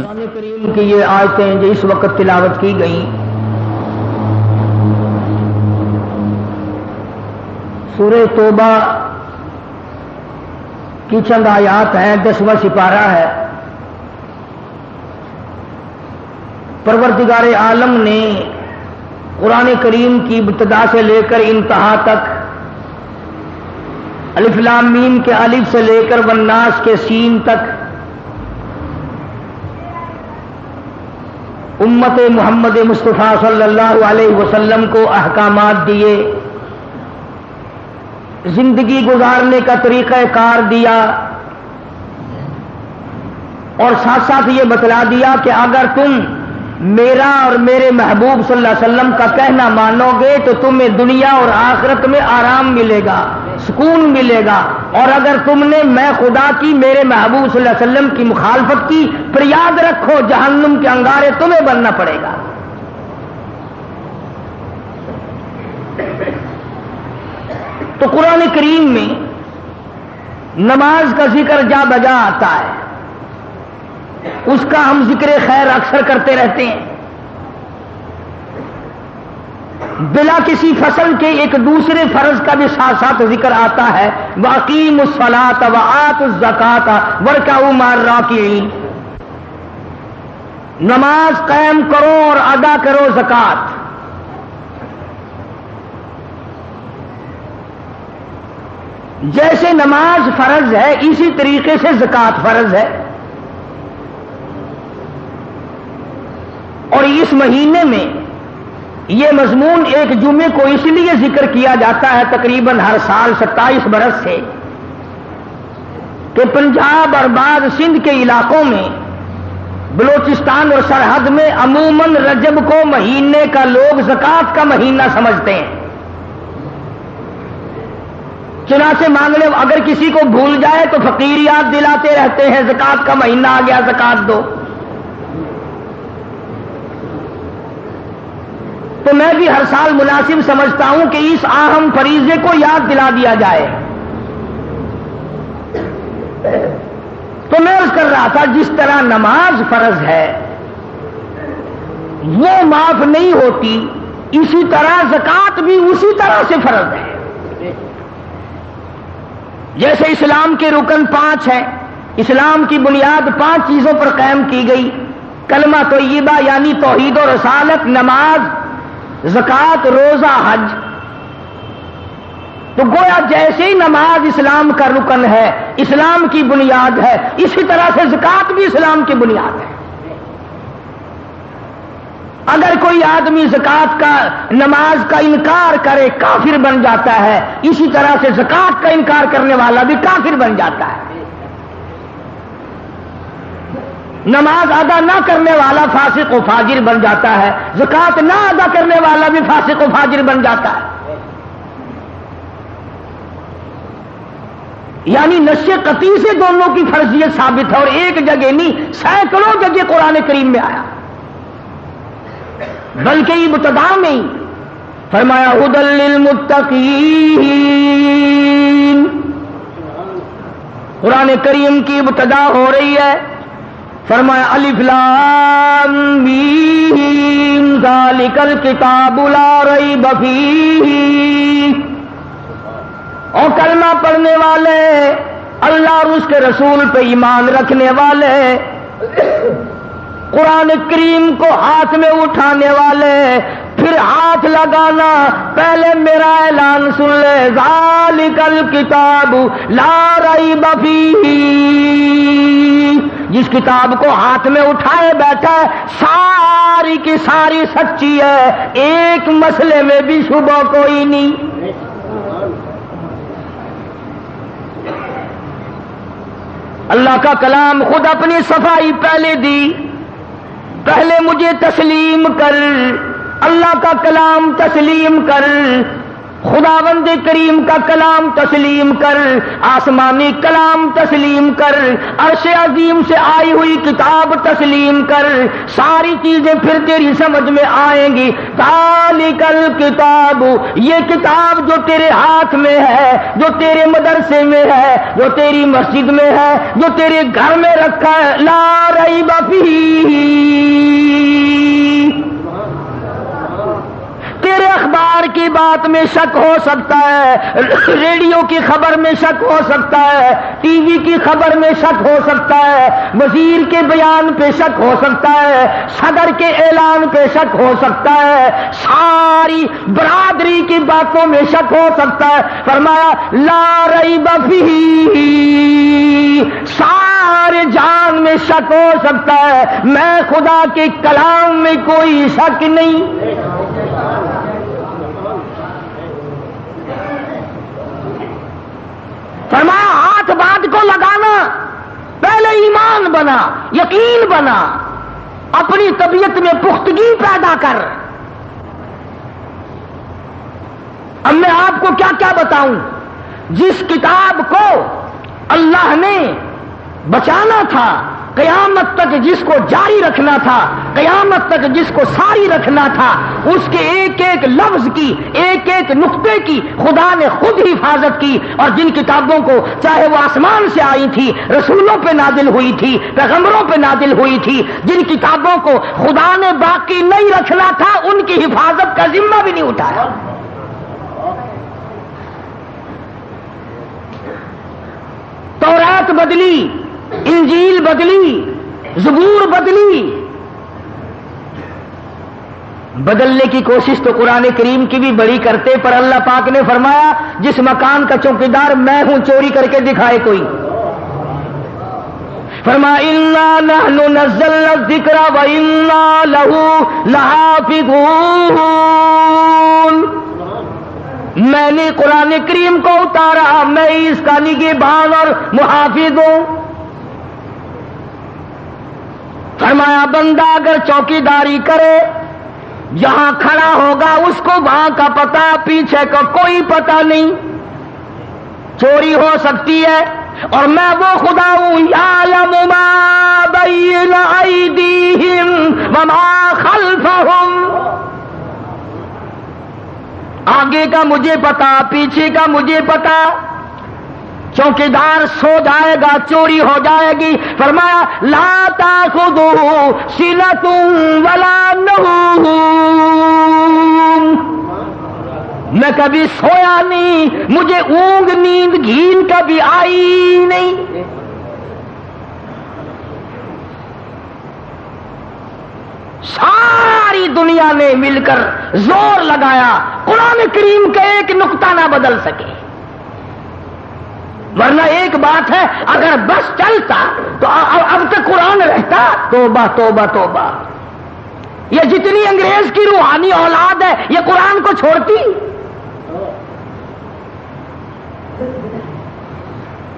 قرآن کریم کی یہ آیتیں جو اس وقت تلاوت کی گئیں سورہ توبہ کی چند آیات ہیں، 10واں سپارہ ہے۔ پروردگار عالم نے قرآن کریم کی ابتدا سے لے کر انتہا تک، الف لام میم کے الف سے لے کر والناس کے سین تک امت محمد مصطفیٰ صلی اللہ علیہ وسلم کو احکامات دیے، زندگی گزارنے کا طریقہ کار دیا، اور ساتھ ساتھ یہ بتلا دیا کہ اگر تم میرا اور میرے محبوب صلی اللہ علیہ وسلم کا کہنا مانو گے تو تمہیں دنیا اور آخرت میں آرام ملے گا، سکون ملے گا، اور اگر تم نے میں خدا کی میرے محبوب صلی اللہ علیہ وسلم کی مخالفت کی پھر یاد رکھو جہنم کے انگارے تمہیں بننا پڑے گا۔ تو قرآن کریم میں نماز کا ذکر جا بجا آتا ہے، اس کا ہم ذکر خیر اکثر کرتے رہتے ہیں، بلا کسی فصل کے ایک دوسرے فرض کا بھی ساتھ ساتھ ذکر آتا ہے، وَأَقِیمُوا الصَّلَاةَ وَآتُوا الزَّکَاةَ وَارْکَعُوا مَعَ الرَّاکِعِینَ، نماز قائم کرو اور ادا کرو زکات۔ جیسے نماز فرض ہے اسی طریقے سے زکات فرض ہے، اور اس مہینے میں یہ مضمون ایک جمعے کو اس لیے ذکر کیا جاتا ہے تقریباً ہر سال 27 برس سے کہ پنجاب اور بعض سندھ کے علاقوں میں، بلوچستان اور سرحد میں عموماً رجب کو مہینے کا لوگ زکات کا مہینہ سمجھتے ہیں، چنانچہ مانگنے اگر کسی کو بھول جائے تو فقیر یاد دلاتے رہتے ہیں زکات کا مہینہ آ گیا زکات دو۔ تو میں بھی ہر سال مناسب سمجھتا ہوں کہ اس اہم فریضے کو یاد دلا دیا جائے۔ تو میں عرض کر رہا تھا جس طرح نماز فرض ہے وہ معاف نہیں ہوتی، اسی طرح زکات بھی اسی طرح سے فرض ہے۔ جیسے اسلام کے رکن 5 ہیں، اسلام کی بنیاد 5 چیزوں پر قائم کی گئی، کلمہ طیبہ یعنی توحید و رسالت، نماز، زکات، روزہ، حج۔ تو گویا جیسے ہی نماز اسلام کا رکن ہے، اسلام کی بنیاد ہے، اسی طرح سے زکات بھی اسلام کی بنیاد ہے۔ اگر کوئی آدمی زکات کا، نماز کا انکار کرے کافر بن جاتا ہے، اسی طرح سے زکات کا انکار کرنے والا بھی کافر بن جاتا ہے۔ نماز ادا نہ کرنے والا فاسق و فاجر بن جاتا ہے، زکات نہ ادا کرنے والا بھی فاسق و فاجر بن جاتا ہے۔ یعنی نص قطعی سے دونوں کی فرضیت ثابت ہے، اور ایک جگہ نہیں، سینکڑوں جگہ قرآن کریم میں آیا، بلکہ ابتدا میں ہی فرمایا ھدی للمتقین۔ قرآن کریم کی ابتدا ہو رہی ہے، فرمایا الف لام میم ذالک الکتاب لا ریب فیہ، اور کلمہ پڑھنے والے، اللہ اور اس کے رسول پہ ایمان رکھنے والے، قرآن کریم کو ہاتھ میں اٹھانے والے، پھر ہاتھ لگانا، پہلے میرا اعلان سن لے، ذالک الکتاب لا ریب فیہ، جس کتاب کو ہاتھ میں اٹھائے بیٹھا ہے ساری کی ساری سچی ہے، ایک مسئلے میں بھی شبہ کوئی نہیں۔ اللہ کا کلام خود اپنی صفائی پہلے دی، پہلے مجھے تسلیم کر، اللہ کا کلام تسلیم کر، خداوند کریم کا کلام تسلیم کر، آسمانی کلام تسلیم کر، عرش عظیم سے آئی ہوئی کتاب تسلیم کر، ساری چیزیں پھر تیری سمجھ میں آئیں گی۔ ذالک الکتاب، یہ کتاب جو تیرے ہاتھ میں ہے، جو تیرے مدرسے میں ہے، جو تیری مسجد میں ہے، جو تیرے گھر میں رکھا ہے، لا ریب فیہ، تیرے اخبار کی بات میں شک ہو سکتا ہے، ریڈیو کی خبر میں شک ہو سکتا ہے، ٹی وی کی خبر میں شک ہو سکتا ہے، وزیر کے بیان پہ شک ہو سکتا ہے، صدر کے اعلان پہ شک ہو سکتا ہے، ساری برادری کی باتوں میں شک ہو سکتا ہے۔ فرمایا لا ریب فیہ، سارے جان میں شک ہو سکتا ہے، میں خدا کے کلام میں کوئی شک نہیں۔ فرمایا ہاتھ بات کو لگانا، پہلے ایمان بنا، یقین بنا، اپنی طبیعت میں پختگی پیدا کر۔ اب میں آپ کو کیا کیا بتاؤں، جس کتاب کو اللہ نے بچانا تھا، قیامت تک جس کو جاری رکھنا تھا، قیامت تک جس کو ساری رکھنا تھا، اس کے ایک ایک لفظ کی، ایک ایک نقطے کی خدا نے خود حفاظت کی۔ اور جن کتابوں کو چاہے وہ آسمان سے آئی تھی، رسولوں پہ نازل ہوئی تھی، پیغمبروں پہ نازل ہوئی تھی، جن کتابوں کو خدا نے باقی نہیں رکھنا تھا، ان کی حفاظت کا ذمہ بھی نہیں اٹھایا۔ تورات بدلی، انجیل بدلی، زبور بدلی، بدلنے کی کوشش تو قرآن کریم کی بھی بڑی کرتے، پر اللہ پاک نے فرمایا جس مکان کا چوکیدار میں ہوں، چوری کر کے دکھائے کوئی۔ فرمایا انا نحن نزلنا الذکر وانا لہ لحافظون، میں نے قرآن کریم کو اتارا، میں اس کا نگہبان اور محافظ ہوں۔ فرمایا بندہ اگر چوکیداری کرے، جہاں کھڑا ہوگا اس کو وہاں کا پتہ، پیچھے کا کوئی پتہ نہیں، چوری ہو سکتی ہے، اور میں وہ خدا ہوں یعلم ما بین ایدیہم وما خلفہم، آگے کا مجھے پتا، پیچھے کا مجھے پتا۔ چوکیدار سو جائے گا، چوری ہو جائے گی۔ فرمایا لا تاخذہ سنۃ ولا نوم، میں کبھی سویا نہیں، مجھے اونگ نیند گھین کبھی آئی نہیں۔ ساری دنیا نے مل کر زور لگایا قرآن کریم کا ایک نقطہ نہ بدل سکے، ورنہ ایک بات ہے اگر بس چلتا تو اب تک قرآن رہتا۔ توبہ توبہ توبہ، یہ جتنی انگریز کی روحانی اولاد ہے یہ قرآن کو چھوڑتی؟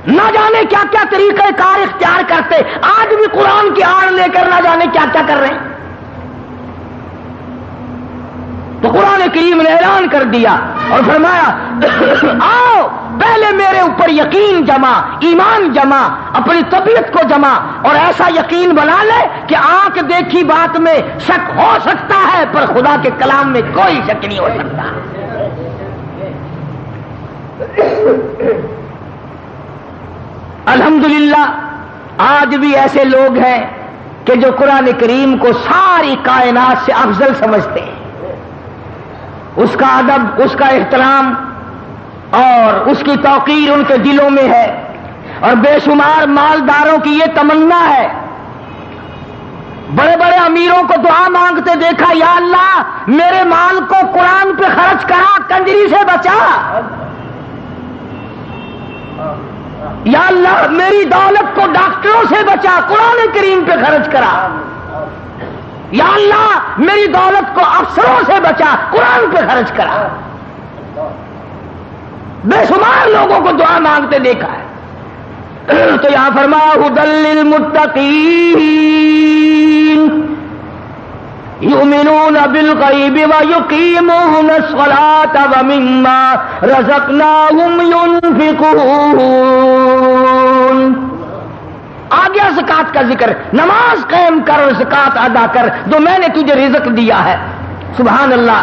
نہ جانے کیا کیا طریقہ کار اختیار کرتے، آج بھی قرآن کی آڑ لے کر نہ جانے کیا کیا کر رہے ہیں۔ تو قرآن کریم نے اعلان کر دیا اور فرمایا آؤ پہلے میرے اوپر یقین جمع، ایمان جمع، اپنی طبیعت کو جمع، اور ایسا یقین بنا لے کہ آنکھ دیکھی بات میں شک ہو سکتا ہے، پر خدا کے کلام میں کوئی شک نہیں ہو سکتا۔ الحمدللہ آج بھی ایسے لوگ ہیں کہ جو قرآن کریم کو ساری کائنات سے افضل سمجھتے ہیں، اس کا ادب، اس کا احترام اور اس کی توقیر ان کے دلوں میں ہے، اور بے شمار مالداروں کی یہ تمنا ہے۔ بڑے بڑے امیروں کو دعا مانگتے دیکھا، یا اللہ میرے مال کو قرآن پہ خرچ کرا، کنجری سے بچا، یا اللہ میری دولت کو ڈاکٹروں سے بچا، قرآن کریم پہ خرچ کرا، یا اللہ میری دولت کو افسروں سے بچا، قرآن پہ خرچ کرا۔ بے شمار لوگوں کو دعا مانگتے دیکھا ہے۔ تو یہاں فرمایا ھدی للمتقین، یؤمنون بالغیب ویقیمون الصلاۃ ومما رزقناہم ینفقون. آ گیا زکات کا ذکر. نماز قائم کر اور زکات ادا کر جو میں نے تجھے رزق دیا ہے. سبحان اللہ.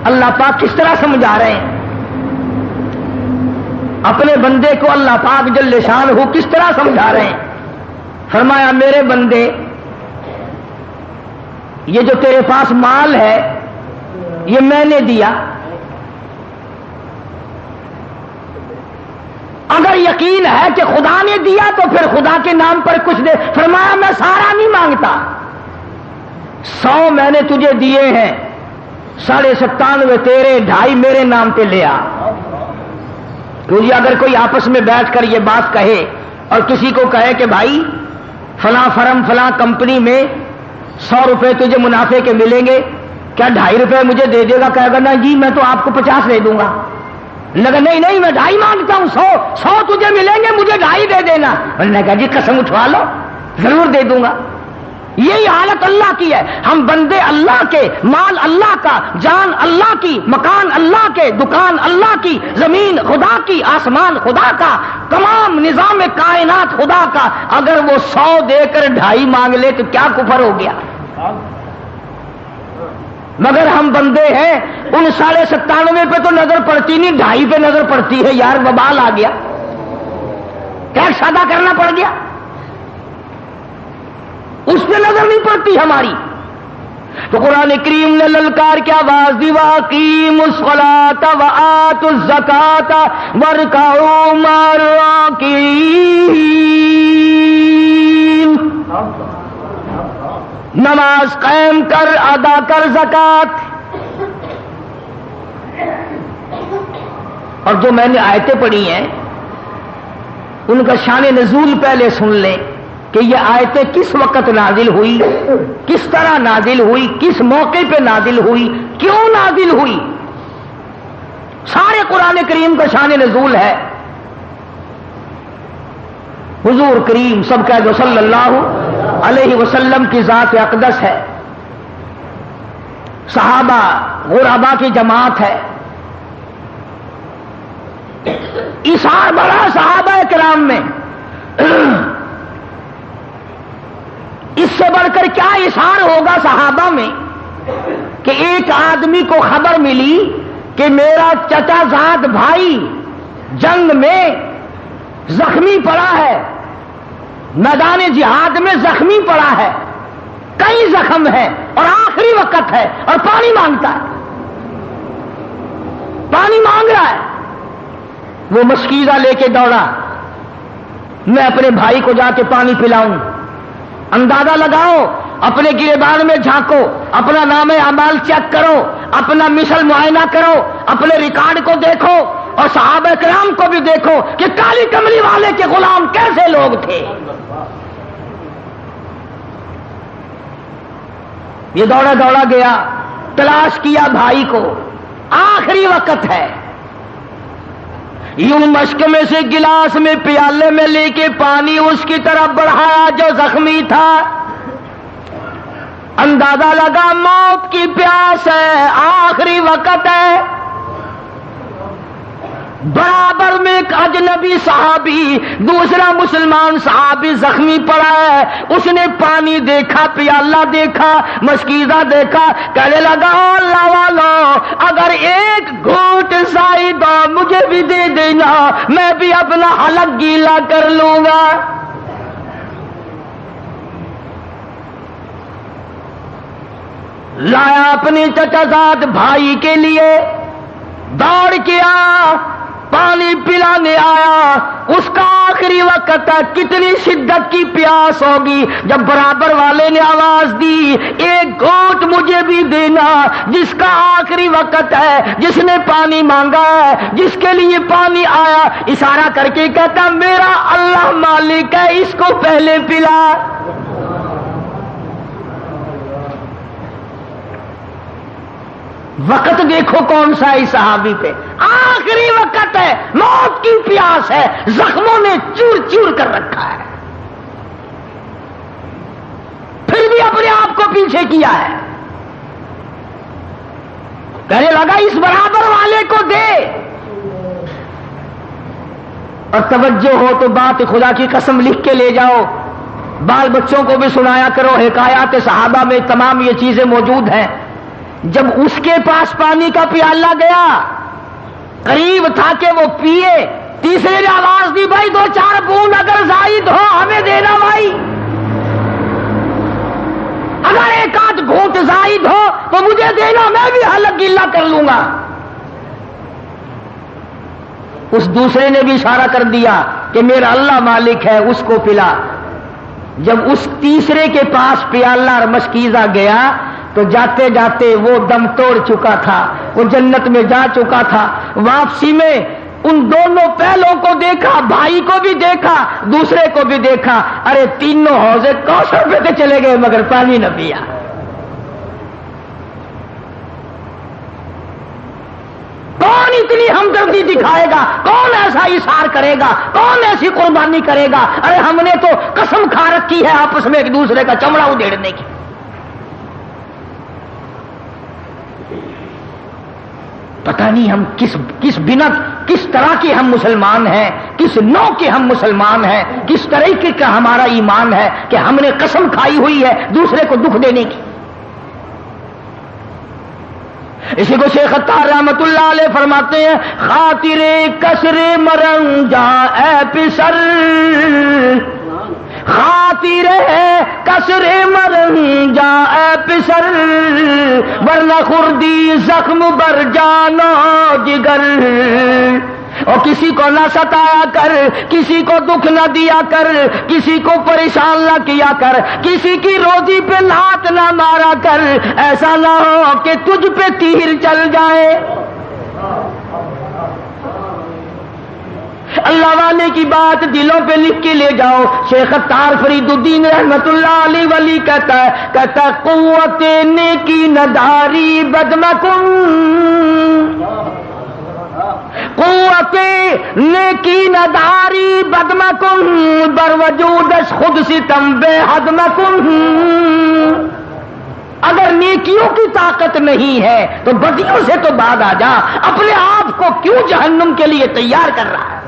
اللہ پاک کس طرح سمجھا رہے ہیں اپنے بندے کو. اللہ پاک جل شانہ کس طرح سمجھا رہے ہیں. فرمایا میرے بندے یہ جو تیرے پاس مال ہے یہ میں نے دیا. اگر یقین ہے کہ خدا نے دیا تو پھر خدا کے نام پر کچھ دے. فرمایا میں سارا نہیں مانگتا. 100 میں نے تجھے دیے ہیں, 97.5 تیرے, 2.5 میرے نام پہ لے آ. کیونکہ اگر کوئی آپس میں بیٹھ کر یہ بات کہے اور کسی کو کہے کہ بھائی فلاں فرم فلاں کمپنی میں 100 روپے تجھے منافع کے ملیں گے, کیا 2.5 روپے مجھے دے دے گا؟ کہے گا نا جی میں تو آپ کو 50 دے دوں گا. لگا نہیں نہیں میں 2.5 مانگتا ہوں, 100 تجھے ملیں گے, مجھے 2.5 دے دینا. انہوں نے کہا جی قسم اٹھوا لو ضرور دے دوں گا. یہی حالت اللہ کی ہے. ہم بندے اللہ کے, مال اللہ کا, جان اللہ کی, مکان اللہ کے, دکان اللہ کی, زمین خدا کی, آسمان خدا کا, تمام نظام کائنات خدا کا. اگر وہ 100 دے کر 2.5 مانگ لے تو کیا کفر ہو گیا؟ مگر ہم بندے ہیں ان 97.5 پہ تو نظر پڑتی نہیں, 2.5 پہ نظر پڑتی ہے. یار وبال آ گیا, ٹیکس ادا کرنا پڑ گیا, اس پہ نظر نہیں پڑتی ہماری. تو قرآن کریم نے للکار کی آواز دی, وَأَقِیمُوا الصَّلَاةَ وَآتُوا الزَّکَاةَ وَارْکَعُوا مَعَ الرَّاکِعِینَ. نماز قائم کر, ادا کر زکات. اور جو میں نے آیتیں پڑھی ہیں ان کا شان نزول پہلے سن لیں کہ یہ آیتیں کس وقت نازل ہوئی, کس طرح نازل ہوئی, کس موقع پہ نازل ہوئی, کیوں نازل ہوئی. سارے قرآن کریم کا شان نزول ہے. حضور کریم سب کہہ دو صلی اللہ علیہ وسلم کی ذات اقدس ہے. صحابہ غربا کی جماعت ہے. اثار بڑا صحابہ کرام میں. اس سے بڑھ کر کیا اثار ہوگا صحابہ میں کہ ایک آدمی کو خبر ملی کہ میرا چچا زاد بھائی جنگ میں زخمی پڑا ہے, میدان جہاد میں زخمی پڑا ہے, کئی زخم ہے اور آخری وقت ہے اور پانی مانگتا ہے, پانی مانگ رہا ہے. وہ مشکیزہ لے کے دوڑا, میں اپنے بھائی کو جا کے پانی پلاؤں. اندازہ لگاؤ, اپنے گریبان میں جھانکو, اپنا نام اعمال چیک کرو, اپنا مثل معائنہ کرو, اپنے ریکارڈ کو دیکھو اور صحابہ کرام کو بھی دیکھو کہ کالی کملی والے کے غلام کیسے لوگ تھے. یہ دوڑا دوڑا گیا, تلاش کیا بھائی کو, آخری وقت ہے. یوں مشک میں سے گلاس میں پیالے میں لے کے پانی اس کی طرف بڑھایا جو زخمی تھا. اندازہ لگا موت کی پیاس ہے, آخری وقت ہے. برابر میں ایک اجنبی صحابی, دوسرا مسلمان صحابی زخمی پڑا ہے. اس نے پانی دیکھا, پیالہ دیکھا, مشکیزہ دیکھا, کہنے لگا اللہ والو اگر ایک گھونٹ سائی دو مجھے بھی دے دینا, میں بھی اپنا حلق گیلا کر لوں گا. لایا اپنے چچا زاد بھائی کے لیے, دوڑ کے آیا, پانی پلانے آیا. اس کا آخری وقت ہے, کتنی شدت کی پیاس ہوگی. جب برابر والے نے آواز دی ایک گھونٹ مجھے بھی دینا, جس کا آخری وقت ہے, جس نے پانی مانگا ہے, جس کے لیے پانی آیا, اشارہ کر کے کہتا میرا اللہ مالک ہے, اس کو پہلے پلا. وقت دیکھو کون سا ہے صحابی پہ, آخری وقت ہے, موت کی پیاس ہے, زخموں نے چور چور کر رکھا ہے, پھر بھی اپنے آپ کو پیچھے کیا ہے. کہنے لگا اس برابر والے کو دے. اور توجہ ہو تو بات خدا کی قسم لکھ کے لے جاؤ، بال بچوں کو بھی سنایا کرو. حکایات صحابہ میں تمام یہ چیزیں موجود ہیں. جب اس کے پاس پانی کا پیالہ گیا، قریب تھا کہ وہ پیے، تیسرے نے آواز دی بھائی 2-4 بوند اگر زائد ہو ہمیں دینا بھائی، اگر 1-8 گھونٹ زائد ہو تو مجھے دینا، میں بھی حلق گلا کر لوں گا. اس دوسرے نے بھی اشارہ کر دیا کہ میرا اللہ مالک ہے، اس کو پلا. جب اس تیسرے کے پاس پیالہ اور مشکیزہ گیا تو جاتے جاتے وہ دم توڑ چکا تھا، وہ جنت میں جا چکا تھا. واپسی میں ان دونوں پہلوں کو دیکھا، بھائی کو بھی دیکھا، دوسرے کو بھی دیکھا. ارے تینوں حوضے کوثر پہ کے چلے گئے مگر پانی نہ پیا. کون اتنی ہمدردی دکھائے گا؟ کون ایسا اثار کرے گا؟ کون ایسی قربانی کرے گا؟ ارے ہم نے تو قسم کھا رکھی ہے آپس میں ایک دوسرے کا چمڑا ادھیڑنے کی. پتہ نہیں ہم کس بنا کس طرح کے ہم مسلمان ہیں، کس نوع کے ہم مسلمان ہیں، کس طریقے کا ہمارا ایمان ہے کہ ہم نے قسم کھائی ہوئی ہے دوسرے کو دکھ دینے کی. اسی کو شیخ عطار رحمت اللہ علیہ فرماتے ہیں، خاطر کسر مرنجا اے پسر، خاطر کسر مرنجا اے پسر، ورنہ خردی زخم بر جانا جگر. اور کسی کو نہ ستایا کر، کسی کو دکھ نہ دیا کر، کسی کو پریشان نہ کیا کر، کسی کی روزی پہ لات نہ مارا کر، ایسا نہ ہو کہ تجھ پہ تیر چل جائے. اللہ والے کی بات دلوں پہ لکھ کے لے جاؤ. شیخ عطار فرید الدین رحمت اللہ علیہ ولی کہتا ہے قوت نیکی نداری بدمکن، قوت نیکی نداری بدمکن، بر وجودش خود ستم بے حدمکن. اگر نیکیوں کی طاقت نہیں ہے تو بدیوں سے تو بعد آ جا. اپنے آپ کو کیوں جہنم کے لیے تیار کر رہا ہے؟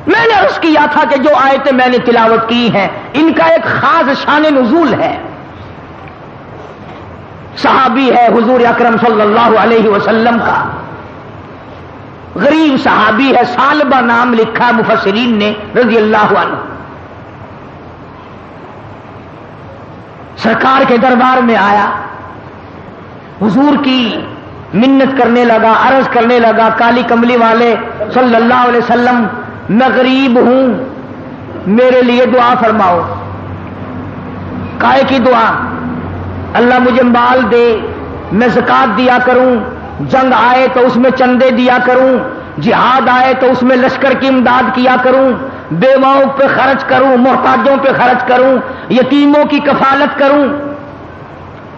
میں نے عرض کیا تھا کہ جو آیتیں میں نے تلاوت کی ہیں ان کا ایک خاص شان نزول ہے. صحابی ہے حضور اکرم صلی اللہ علیہ وسلم کا، غریب صحابی ہے، ثعلبہ نام لکھا مفسرین نے رضی اللہ عنہ. سرکار کے دربار میں آیا، حضور کی منت کرنے لگا، عرض کرنے لگا، کالی کملی والے صلی اللہ علیہ وسلم میں غریب ہوں، میرے لیے دعا فرماؤ. کائے کی دعا؟ اللہ مجھے مال دے، میں زکات دیا کروں، جنگ آئے تو اس میں چندے دیا کروں، جہاد آئے تو اس میں لشکر کی امداد کیا کروں، بیواؤں پہ خرچ کروں، محتاجوں پہ خرچ کروں، یتیموں کی کفالت کروں.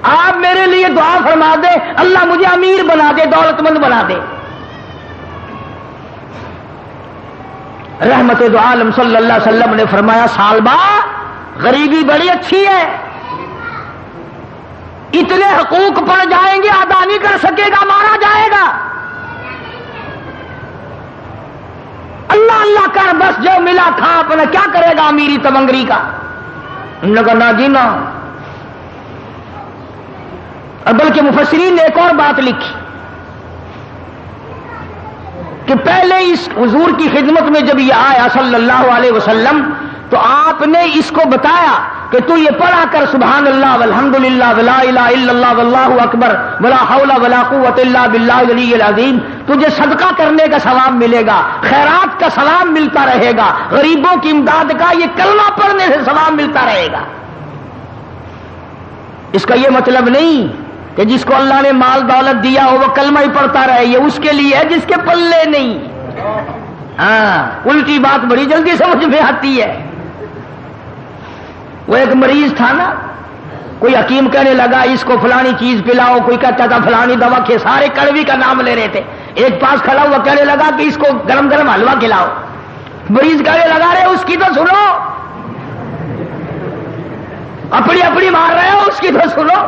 آپ میرے لیے دعا فرما دے، اللہ مجھے امیر بنا دے، دولت مند بنا دے. رحمت دو عالم صلی اللہ علیہ وسلم نے فرمایا ثعلبہ غریبی بڑی اچھی ہے، اتنے حقوق پڑ جائیں گے ادا نہیں کر سکے گا، مارا جائے گا. اللہ اللہ کر، بس جو ملا کھا اپنا، کیا کرے گا امیری تمنگری کا. انہوں نے کہا نہ جی نہ. اور بلکہ مفسرین نے ایک اور بات لکھی کہ پہلے اس حضور کی خدمت میں جب یہ آیا صلی اللہ علیہ وسلم تو آپ نے اس کو بتایا کہ تو یہ پڑھا کر سبحان اللہ والحمدللہ ولا الہ الا اللہ واللہ اکبر ولا حول ولا قوت الا باللہ العلی العظیم. تجھے صدقہ کرنے کا ثواب ملے گا، خیرات کا ثواب ملتا رہے گا، غریبوں کی امداد کا یہ کلمہ پڑھنے سے ثواب ملتا رہے گا. اس کا یہ مطلب نہیں کہ جس کو اللہ نے مال دولت دیا ہو وہ کلمہ ہی پڑھتا رہے، یہ اس کے لیے ہے جس کے پلے نہیں. ہاں، الٹی بات بڑی جلدی سمجھ میں آتی ہے. وہ ایک مریض تھا نا، کوئی حکیم کہنے لگا اس کو فلانی چیز پلاؤ، کوئی کہتا تھا فلانی دوا کھے، سارے کڑوی کا نام لے رہے تھے. ایک پاس کھڑا ہوا کہنے لگا کہ اس کو گرم گرم حلوہ کھلاؤ. مریض کہنے لگا رہے اس کی تو سنو، اپنی اپنی مار رہے ہو، اس کی تو سنو.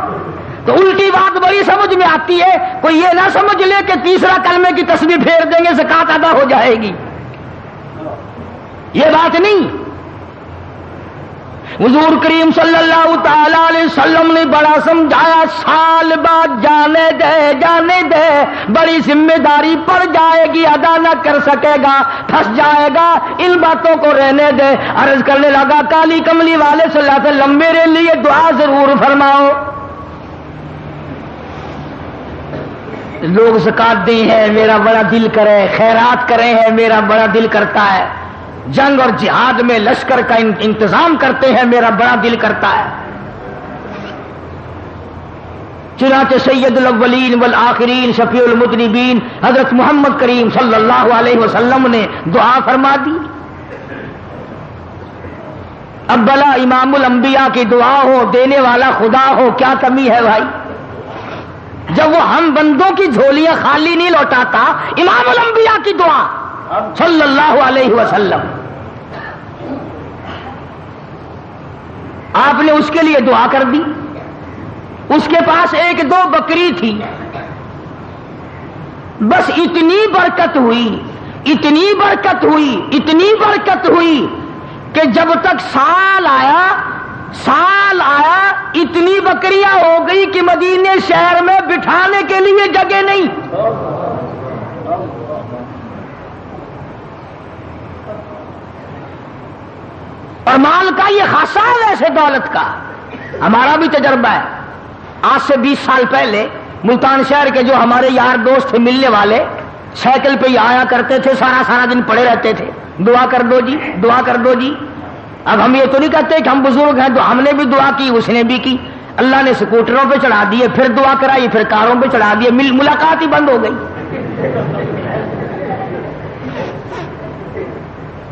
تو الٹی بات بڑی سمجھ میں آتی ہے، کوئی یہ نہ سمجھ لے کہ تیسرا کلمے کی تسبیح پھیر دیں گے زکات ادا ہو جائے گی، یہ بات نہیں۔ حضور کریم صلی اللہ تعالی علیہ وسلم نے بڑا سمجھایا، سال بعد جانے دے بڑی ذمہ داری پڑ جائے گی، ادا نہ کر سکے گا، پھنس جائے گا، ان باتوں کو رہنے دے۔ عرض کرنے لگا کالی کملی والے صلی اللہ علیہ وسلم میرے لیے دعا ضرور فرماؤ۔ لوگ زکات دی ہے میرا بڑا دل کرے، خیرات کرے ہیں میرا بڑا دل کرتا ہے، جنگ اور جہاد میں لشکر کا انتظام کرتے ہیں میرا بڑا دل کرتا ہے۔ چنانچہ سید الاولین والآخرین شفیع المذنبین حضرت محمد کریم صلی اللہ علیہ وسلم نے دعا فرما دی۔ اب بلا امام الانبیاء کی دعا ہو، دینے والا خدا ہو، کیا کمی ہے بھائی؟ جب وہ ہم بندوں کی جھولیاں خالی نہیں لوٹاتا، امام الانبیاء کی دعا صلی اللہ علیہ وسلم، آپ نے اس کے لیے دعا کر دی۔ اس کے پاس ایک دو بکری تھی، بس اتنی برکت ہوئی کہ جب تک سال آیا اتنی بکریاں ہو گئی کہ مدینے شہر میں بٹھانے کے لیے جگہ نہیں۔ اور مال کا یہ خاصہ ہے ویسے دولت کا، ہمارا بھی تجربہ ہے۔ آج سے 20 سال پہلے ملتان شہر کے جو ہمارے یار دوست تھے ملنے والے، سائیکل پہ ہی آیا کرتے تھے، سارا دن پڑے رہتے تھے، دعا کر دو جی، دعا کر دو جی۔ اب ہم یہ تو نہیں کہتے کہ ہم بزرگ ہیں تو ہم نے بھی دعا کی، اس نے بھی کی، اللہ نے سکوٹروں پہ چڑھا دیے، پھر دعا کرائی، پھر کاروں پہ چڑھا دیے، ملاقات ہی بند ہو گئی۔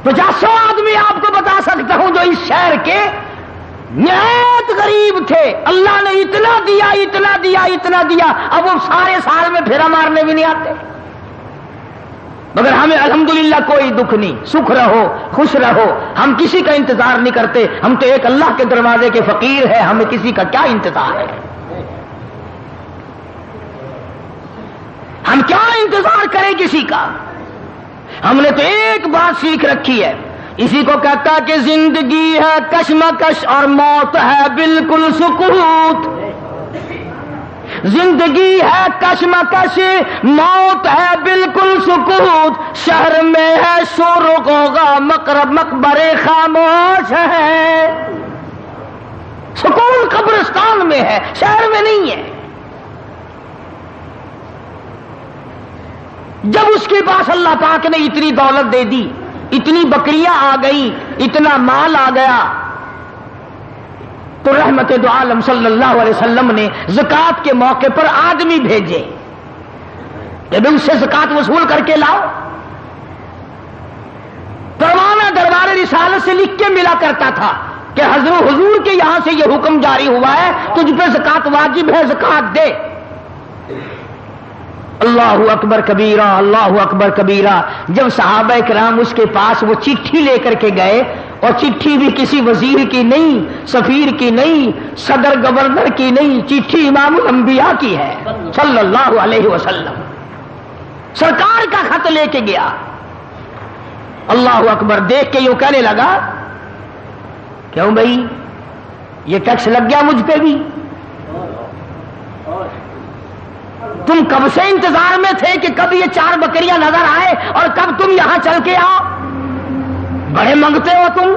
50 آدمی آپ کو بتا سکتا ہوں جو اس شہر کے نہایت غریب تھے، اللہ نے اتنا دیا، اب وہ سارے سال میں پھیرا مارنے بھی نہیں آتے، مگر ہمیں الحمدللہ کوئی دکھ نہیں، سکھ رہو، خوش رہو، ہم کسی کا انتظار نہیں کرتے، ہم تو ایک اللہ کے دروازے کے فقیر ہیں، ہمیں کسی کا کیا انتظار ہے؟ ہم کیا انتظار کریں کسی کا؟ ہم نے تو ایک بات سیکھ رکھی ہے، اسی کو کہتا کہ زندگی ہے کشمکش اور موت ہے بالکل سکوت۔ زندگی ہے کشمکش، موت ہے بالکل سکوت، شہر میں ہے شور و غوغا، مقبرے خاموش ہے۔ سکون قبرستان میں ہے، شہر میں نہیں ہے۔ جب اس کے پاس اللہ پاک نے اتنی دولت دے دی، اتنی بکریاں آ گئی، اتنا مال آ گیا، تو رحمت دو عالم صلی اللہ علیہ وسلم نے زکات کے موقع پر آدمی بھیجے کہ اس سے زکات وصول کر کے لاؤ۔ پروانہ دربار رسالت سے لکھ کے ملا کرتا تھا کہ حضور کے یہاں سے یہ حکم جاری ہوا ہے، تجھ پہ زکات واجب ہے، زکات دے۔ اللہ اکبر کبیرہ، اللہ اکبر کبیرہ۔ جب صحابہ کرام اس کے پاس وہ چٹھی لے کر کے گئے، اور چٹھی بھی کسی وزیر کی نہیں، سفیر کی نہیں، صدر گورنر کی نہیں، چٹھی امام الانبیاء کی ہے صلی اللہ علیہ وسلم، سرکار کا خط لے کے گیا۔ اللہ اکبر، دیکھ کے یوں کہنے لگا کیوں بھائی یہ ٹیکس لگ گیا مجھ پہ بھی؟ تم کب سے انتظار میں تھے کہ کب یہ 4 بکریاں نظر آئے اور کب تم یہاں چل کے آؤ؟ بڑے منگتے ہو تم،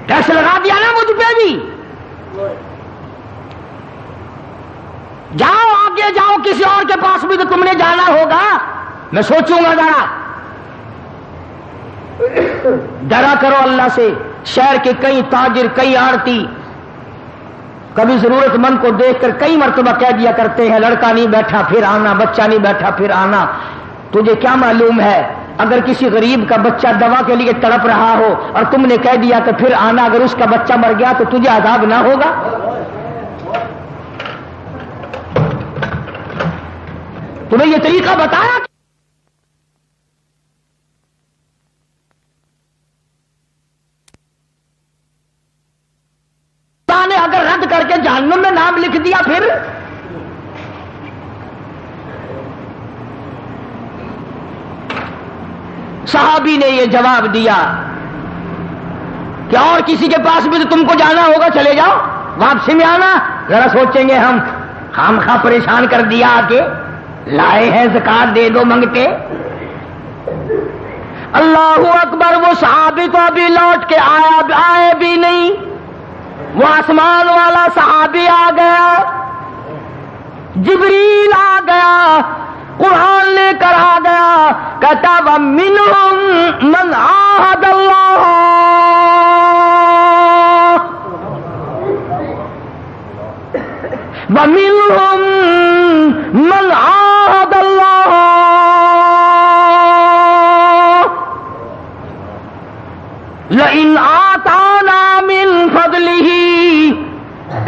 ٹیکس لگا دیا نا مجھ پہ بھی، جاؤ آگے جاؤ، کسی اور کے پاس بھی تو تم نے جانا ہوگا، میں سوچوں گا ذرا۔ ڈرا کرو اللہ سے۔ شہر کے کئی تاجر، کئی آڑتی کبھی ضرورت مند کو دیکھ کر کئی مرتبہ کہہ دیا کرتے ہیں لڑکا نہیں بیٹھا پھر آنا، بچہ نہیں بیٹھا پھر آنا۔ تجھے کیا معلوم ہے اگر کسی غریب کا بچہ دوا کے لیے تڑپ رہا ہو اور تم نے کہہ دیا کہ پھر آنا، اگر اس کا بچہ مر گیا تو تجھے عذاب نہ ہوگا؟ تمہیں یہ طریقہ بتایا دیا پھر؟ صحابی نے یہ جواب دیا کہ اور کسی کے پاس بھی تو تم کو جانا ہوگا، چلے جاؤ، واپسی میں آنا، ذرا سوچیں گے ہم خامخواہ پریشان کر دیا آکے، لائے ہیں زکات دے دو منگتے۔ اللہ اکبر، وہ صحابی تو ابھی لوٹ کے آئے بھی نہیں، وہ آسمان والا صحابی آ گیا، جبریل آ گیا، قرآن لے کر آ گیا، کہتا وَمِنْهُمْ مَنْ عَاهَدَ اللَّهَ، وَمِنْهُمْ مَنْ عَاهَدَ اللَّهَ لَئِنْ آتَانَا مِنْ فَضْلِهِ،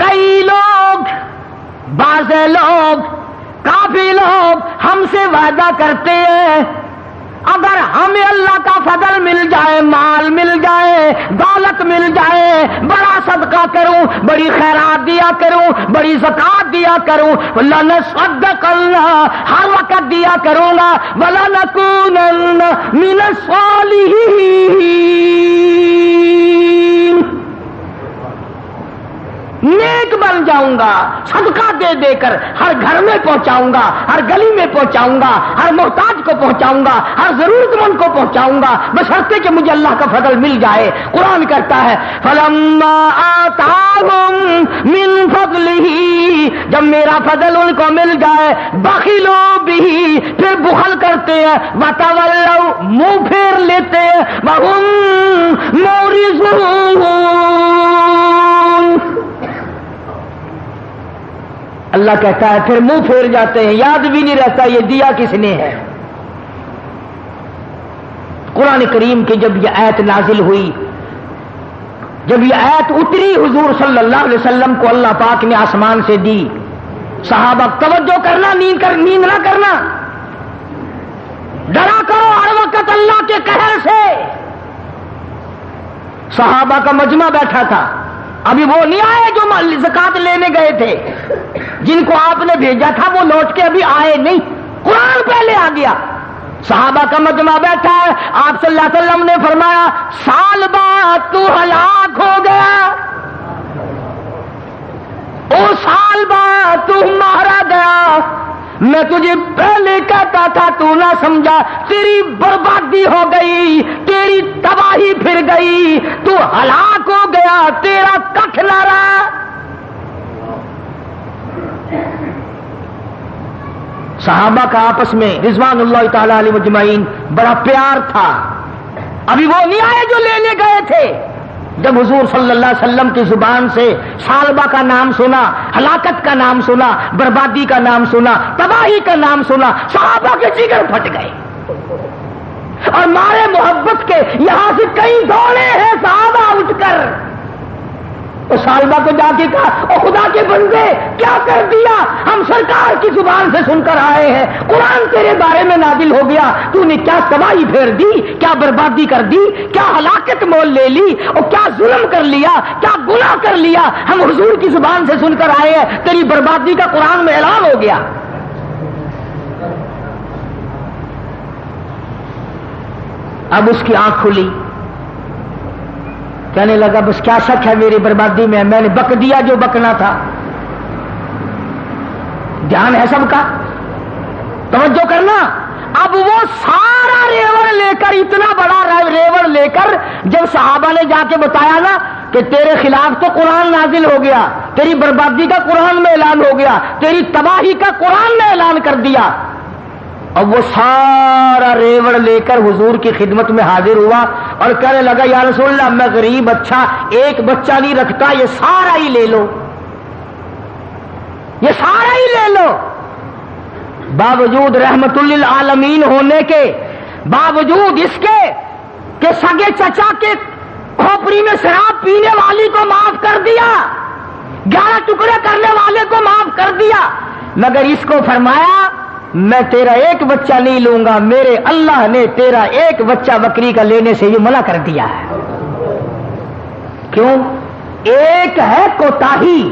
کئی لوگ، بعض لوگ، کافی لوگ ہم سے وعدہ کرتے ہیں اگر ہمیں اللہ کا فضل مل جائے، مال مل جائے، دولت مل جائے، بڑا صدقہ کروں، بڑی خیرات دیا کروں، بڑی زکات دیا کروں، لنصدقن، ہر وقت دیا کروں گا، ولنکونن من الصالحین، نیک بن جاؤں گا، صدقہ دے دے کر ہر گھر میں پہنچاؤں گا، ہر گلی میں پہنچاؤں گا، ہر محتاج کو پہنچاؤں گا، ہر ضرورت مند کو پہنچاؤں گا، بشرطے کہ مجھے اللہ کا فضل مل جائے۔ قرآن کہتا ہے فَلَمَّا آتَاهُم مِّن فَضْلِهِ، جب میرا فضل ان کو مل جائے، بخلوا بِهِ، پھر بخل کرتے ہیں، وَتَوَلَّوْا، منہ پھیر لیتے ہیں، وَهُم مُعْرِضُونَ، اللہ کہتا ہے پھر منہ پھیر جاتے ہیں، یاد بھی نہیں رہتا یہ دیا کس نے ہے۔ قرآن کریم کی جب یہ آیت نازل ہوئی، جب یہ آیت اتری، حضور صلی اللہ علیہ وسلم کو اللہ پاک نے آسمان سے دی، صحابہ توجہ کرنا، نیند نہ کرنا، ڈرا کرو ہر وقت اللہ کے قہر سے۔ صحابہ کا مجمع بیٹھا تھا، ابھی وہ نہیں آئے جو زکات لینے گئے تھے، جن کو آپ نے بھیجا تھا وہ لوٹ کے ابھی آئے نہیں، قرآن پہلے آ گیا۔ صحابہ کا مجمع بیٹھا ہے، آپ صلی اللہ علیہ وسلم نے فرمایا سال بعد تو ہلاک ہو گیا، او سال بعد تو مارا گیا، میں تجھے پہلے کہتا تھا تو نہ سمجھا، تیری بربادی ہو گئی، تیری تباہی پھر گئی، تو ہلاک ہو گیا، تیرا کچھ نہ رہا۔ صحابہ کا آپس میں رضوان اللہ تعالی علیہ مجمعین بڑا پیار تھا، ابھی وہ نہیں آئے جو لینے گئے تھے۔ جب حضور صلی اللہ علیہ وسلم کی زبان سے سالبہ کا نام سنا، ہلاکت کا نام سنا، بربادی کا نام سنا، تباہی کا نام سنا، صحابہ کے جگر پھٹ گئے، اور مارے محبت کے یہاں سے کئی دوڑے ہیں صحابہ اٹھ کر، تو سالبہ کو جا کے کہا او خدا کے بندے کیا کر دیا، ہم سرکار کی زبان سے سن کر آئے ہیں، قرآن تیرے بارے میں نازل ہو گیا، تو نے کیا تباہی پھیر دی، کیا بربادی کر دی، کیا ہلاکت مول لے لی، اور کیا ظلم کر لیا، کیا گناہ کر لیا، ہم حضور کی زبان سے سن کر آئے ہیں، تیری بربادی کا قرآن میں اعلان ہو گیا۔ اب اس کی آنکھ کھلی، کہنے لگا بس کیا شک ہے میری بربادی میں نے بک دیا جو بکنا تھا۔ دھیان ہے سب کا، توجہ کرنا۔ اب وہ سارا ریوڑ لے کر، اتنا بڑا ریوڑ لے کر جب صحابہ نے جا کے بتایا نا کہ تیرے خلاف تو قرآن نازل ہو گیا، تیری بربادی کا قرآن میں اعلان ہو گیا، تیری تباہی کا قرآن نے اعلان کر دیا، اب وہ سارا ریوڑ لے کر حضور کی خدمت میں حاضر ہوا اور کہنے لگا یا رسول اللہ میں غریب اچھا ایک بچہ نہیں رکھتا، یہ سارا ہی لے لو، یہ سارا ہی لے لو۔ باوجود رحمت للعالمین ہونے کے، باوجود اس کے کہ سگے چچا کے کھوپڑی میں شراب پینے والی کو معاف کر دیا، 11 ٹکڑے کرنے والے کو معاف کر دیا، مگر اس کو فرمایا میں تیرا ایک بچہ نہیں لوں گا، میرے اللہ نے تیرا ایک بچہ بکری کا لینے سے یہ منع کر دیا ہے۔ کیوں؟ ایک ہے کوتاہی،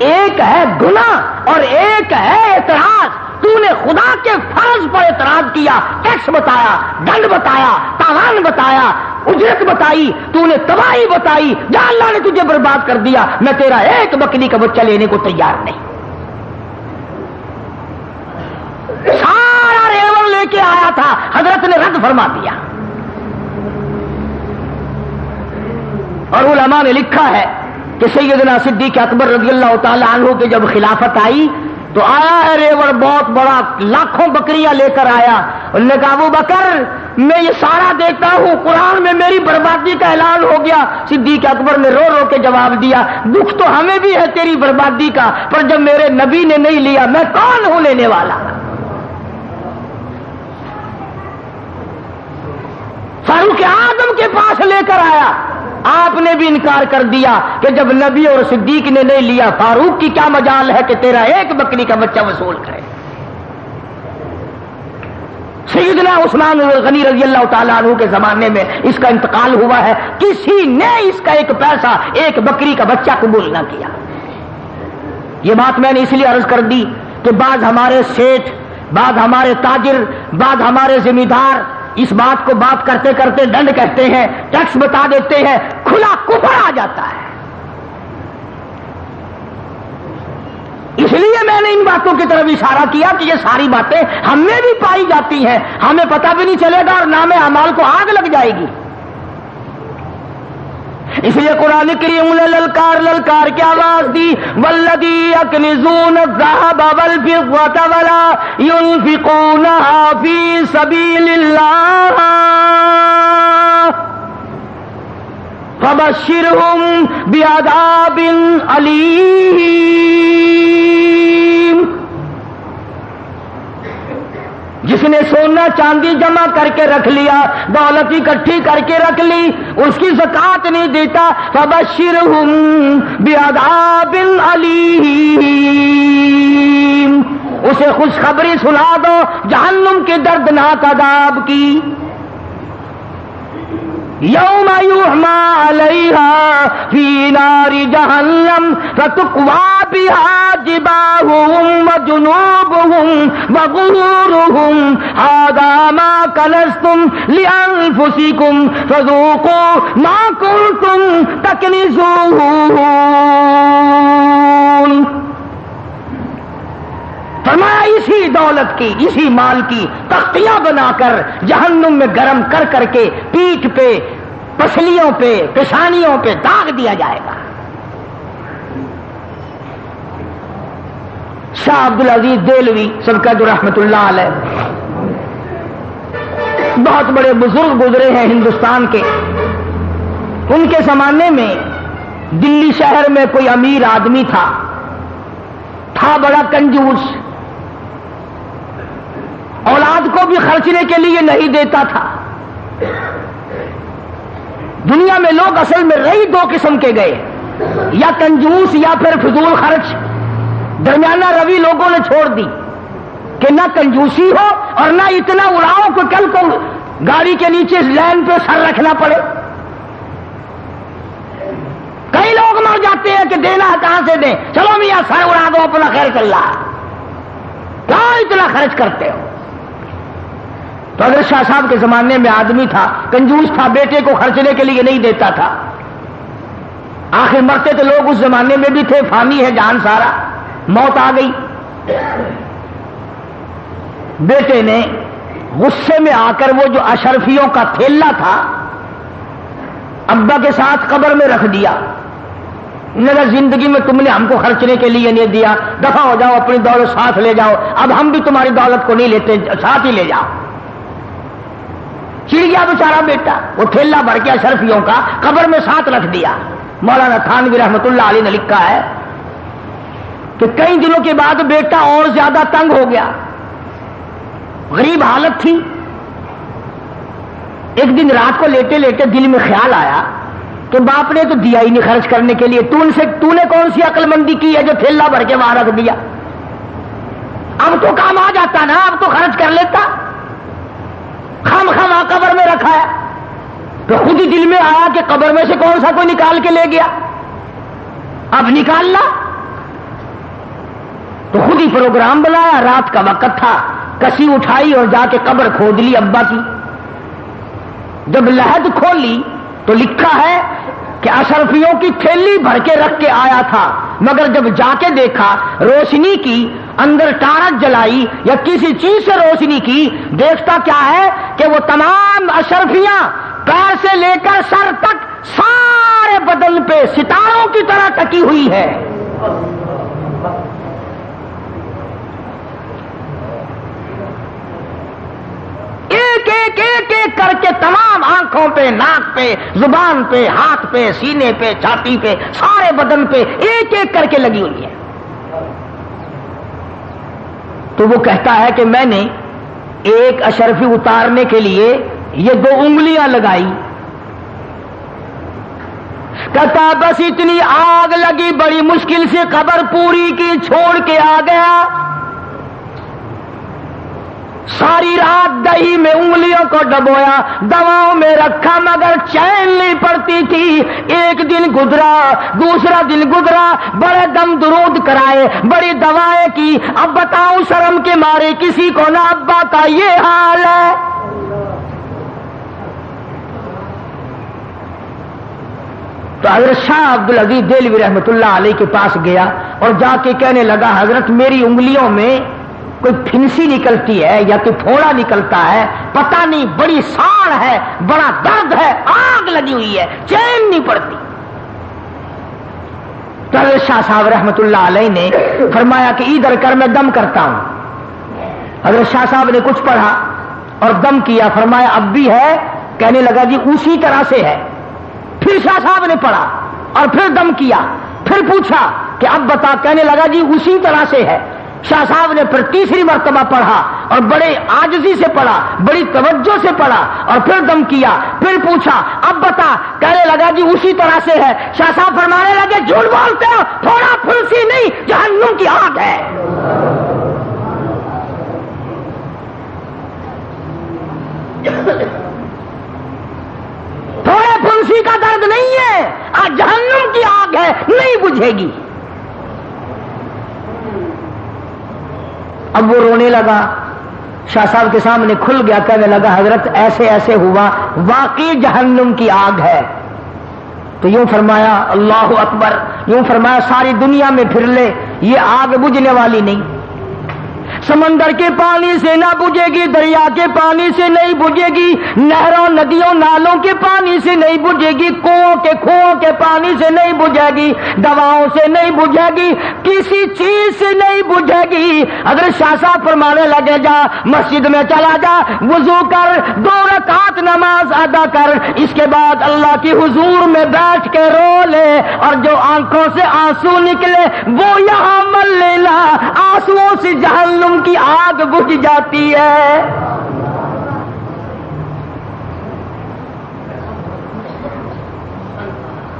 ایک ہے گناہ اور ایک ہے اعتراض. تو نے خدا کے فرض پر اعتراض کیا، ٹیکس بتایا، دنڈ بتایا، تاوان بتایا، اجرت بتائی، تو نے تباہی بتائی، جہاں اللہ نے تجھے برباد کر دیا. میں تیرا ایک بکری کا بچہ لینے کو تیار نہیں. سارا ریوڑ لے کے آیا تھا، حضرت نے رد فرما دیا. اور علماء نے لکھا ہے کہ سیدنا صدیق اکبر رضی اللہ تعالی عنہ کے جب خلافت آئی تو آیا ہے ریوڑ بہت بڑا، لاکھوں بکریاں لے کر آیا. انہوں نے کہا ابو بکر میں یہ سارا دیکھتا ہوں، قرآن میں میری بربادی کا اعلان ہو گیا. صدیق اکبر نے رو رو کے جواب دیا دکھ تو ہمیں بھی ہے تیری بربادی کا، پر جب میرے نبی نے نہیں لیا میں کون ہوں لینے والا. فاروق اعظم کے پاس لے کر آیا، آپ نے بھی انکار کر دیا کہ جب نبی اور صدیق نے نہیں لیا فاروق کی کیا مجال ہے کہ تیرا ایک بکری کا بچہ وصول کرے. سیدنا عثمان غنی رضی اللہ تعالیٰ عنہ کے زمانے میں اس کا انتقال ہوا ہے، کسی نے اس کا ایک پیسہ، ایک بکری کا بچہ قبول نہ کیا. یہ بات میں نے اس لیے عرض کر دی کہ بعض ہمارے سیٹھ، بعض ہمارے تاجر، بعض ہمارے ذمہ دار اس بات کو بات کرتے کرتے ڈنڈ کہتے ہیں، ٹیکس بتا دیتے ہیں، کھلا کفر آ جاتا ہے. اس لیے میں نے ان باتوں کی طرف اشارہ کیا کہ یہ ساری باتیں ہم میں بھی پائی جاتی ہیں، ہمیں پتہ بھی نہیں چلے گا اور نام اعمال کو آگ لگ جائے گی. اس لیے قرآن کریم نے للکار کی آواز دی، والذی یکنزون الذهب والفضة ولا ينفقونها فی سبیل اللہ فبشرهم بعذاب علیم. جس نے سونا چاندی جمع کر کے رکھ لیا، دولت اکٹھی کر کے رکھ لی، اس کی زکات نہیں دیتا، فبشرہم بعذاب علیم، اسے خوشخبری سنا دو جہنم کے دردناک عذاب کی. یوم یحمى علیہا فی نار جہنم فتقوی بہا جباہہم وجنوبہم وظہورہم ھذا ما کنزتم لانفسکم فذوقوا ما کنتم تکنزون. فرمایا اسی دولت کی، اسی مال کی تختیاں بنا کر جہنم میں گرم کر کر کے پیٹھ پہ، پسلیوں پہ، پیشانیوں پہ داغ دیا جائے گا. شاہ عبدالعزیز دہلوی سبقت رحمت اللہ علیہ بہت بڑے بزرگ گزرے ہیں ہندوستان کے. ان کے زمانے میں دلی شہر میں کوئی امیر آدمی تھا بڑا کنجوس، اولاد کو بھی خرچنے کے لیے نہیں دیتا تھا. دنیا میں لوگ اصل میں رہی دو قسم کے گئے، یا کنجوس یا پھر فضول خرچ. درمیانہ روی لوگوں نے چھوڑ دی کہ نہ کنجوسی ہو اور نہ اتنا اڑاؤ کہ کل کو گاڑی کے نیچے لین پہ سر رکھنا پڑے. کئی لوگ مر جاتے ہیں کہ دینا کہاں سے دیں، چلو میاں سر اڑا دو اپنا خیر چل رہا، کیا اتنا خرچ کرتے ہو. تو اگر شاہ صاحب کے زمانے میں آدمی تھا، کنجوس تھا، بیٹے کو خرچنے کے لیے نہیں دیتا تھا. آخر مرتے تو لوگ اس زمانے میں بھی تھے، فانی ہے جان سارا، موت آ گئی. بیٹے نے غصے میں آ کر وہ جو اشرفیوں کا تھیلا تھا ابا کے ساتھ قبر میں رکھ دیا. میرا زندگی میں تم نے ہم کو خرچنے کے لیے نہیں دیا، دفع ہو جاؤ، اپنی دولت ساتھ لے جاؤ، اب ہم بھی تمہاری دولت کو نہیں لیتے، ساتھ ہی لے جاؤ. چڑ گیا بیچارہ بیٹا، وہ تھیلا بھر کے اشرفیوں کا قبر میں ساتھ رکھ دیا. مولانا تھانوی رحمت اللہ علیہ نے لکھا ہے کہ کئی دنوں کے بعد بیٹا اور زیادہ تنگ ہو گیا، غریب حالت تھی. ایک دن رات کو لیٹے لیٹے دل میں خیال آیا کہ باپ نے تو دیا ہی نہیں خرچ کرنے کے لیے، تو نے کون سی عقل مندی کی ہے جو تھیلا بھر کے وہاں رکھ دیا. اب تو کام آ جاتا نا، اب تو خرچ کر لیتا، خام قبر میں رکھا ہے. تو خود ہی دل میں آیا کہ قبر میں سے کون سا کوئی نکال کے لے گیا، اب نکالنا. تو خود ہی پروگرام بنایا، رات کا وقت تھا، کسی اٹھائی اور جا کے قبر کھود لی ابا کی۔ جب لحد کھولی تو لکھا ہے کہ اشرفیوں کی تھیلی بھر کے رکھ کے آیا تھا، مگر جب جا کے دیکھا روشنی کی، اندر ٹارچ جلائی یا کسی چیز سے روشنی کی، دیکھتا کیا ہے کہ وہ تمام اشرفیاں پیر سے لے کر سر تک سارے بدن پہ ستاروں کی طرح ٹکی ہوئی ہے۔ ایک ایک ایک ایک کر کے تمام آنکھوں پہ، ناک پہ، زبان پہ، ہاتھ پہ، سینے پہ، چھاتی پہ، سارے بدن پہ ایک ایک کر کے لگی ہوئی ہے۔ تو وہ کہتا ہے کہ میں نے ایک اشرفی اتارنے کے لیے یہ 2 انگلیاں لگائی، کہتا بس اتنی آگ لگی، بڑی مشکل سے قبر پوری کی، چھوڑ کے آ گیا۔ ساری رات دہی میں انگلیوں کو ڈبویا، دواؤں میں رکھا، مگر چین نہیں پڑتی تھی۔ ایک دن گزرا، دوسرا دن گزرا، بڑے دم درود کرائے، بڑی دوائیں کی، اب بتاؤں شرم کے مارے کسی کو نہ ابا کا یہ حال ہے۔ تو حضرت شاہ عبدالعزیز دہلوی رحمۃ اللہ علیہ کے پاس گیا اور جا کے کہنے لگا حضرت میری انگلیوں میں کوئی پھنسی نکلتی ہے یا کوئی پھوڑا نکلتا ہے، پتہ نہیں، بڑی ساڑ ہے، بڑا درد ہے، آگ لگی ہوئی ہے، چین نہیں پڑتی۔ تو حضرت شاہ صاحب رحمۃ اللہ علیہ نے فرمایا کہ ادھر کر میں دم کرتا ہوں۔ حضرت شاہ صاحب نے کچھ پڑھا اور دم کیا، فرمایا اب بھی ہے؟ کہنے لگا جی اسی طرح سے ہے۔ پھر شاہ صاحب نے پڑھا اور پھر دم کیا، پھر پوچھا کہ اب بتا، کہنے لگا جی اسی طرح سے ہے۔ شاہ صاحب نے پھر تیسری مرتبہ پڑھا اور بڑے عاجزی سے پڑھا، بڑی توجہ سے پڑھا اور پھر دم کیا، پھر پوچھا اب بتا، کہنے لگا جی اسی طرح سے ہے۔ شاہ صاحب فرمانے لگے جھوٹ بولتے ہو، تھوڑا پھنسی نہیں، جہنم کی آگ ہے۔ تھوڑے پھنسی کا درد نہیں ہے، آج جہنم کی آگ ہے، نہیں بجھے گی۔ اب وہ رونے لگا، شاہ صاحب کے سامنے کھل گیا، کہنے لگا حضرت ایسے ایسے ہوا، واقعی جہنم کی آگ ہے۔ تو یوں فرمایا اللہ اکبر، یوں فرمایا ساری دنیا میں پھر لے، یہ آگ بجھنے والی نہیں، سمندر کے پانی سے نہ بجھے گی، دریا کے پانی سے نہیں بجھے گی، نہروں ندیوں نالوں کے پانی سے نہیں بجھے گی، کنووں کے پانی سے نہیں بجھے گی، دواؤں سے نہیں بجھے گی، کسی چیز سے نہیں بجھے گی۔ اگر شاہ صاحب فرمانے لگے جا مسجد میں چلا جا، وضو کر، 2 رکعت نماز ادا کر، اس کے بعد اللہ کی حضور میں بیٹھ کے رو لے، اور جو آنکھوں سے آنسو نکلے وہ یہاں مل لینا، آنسوؤں سے جہنم کی آگ بجھ جاتی ہے۔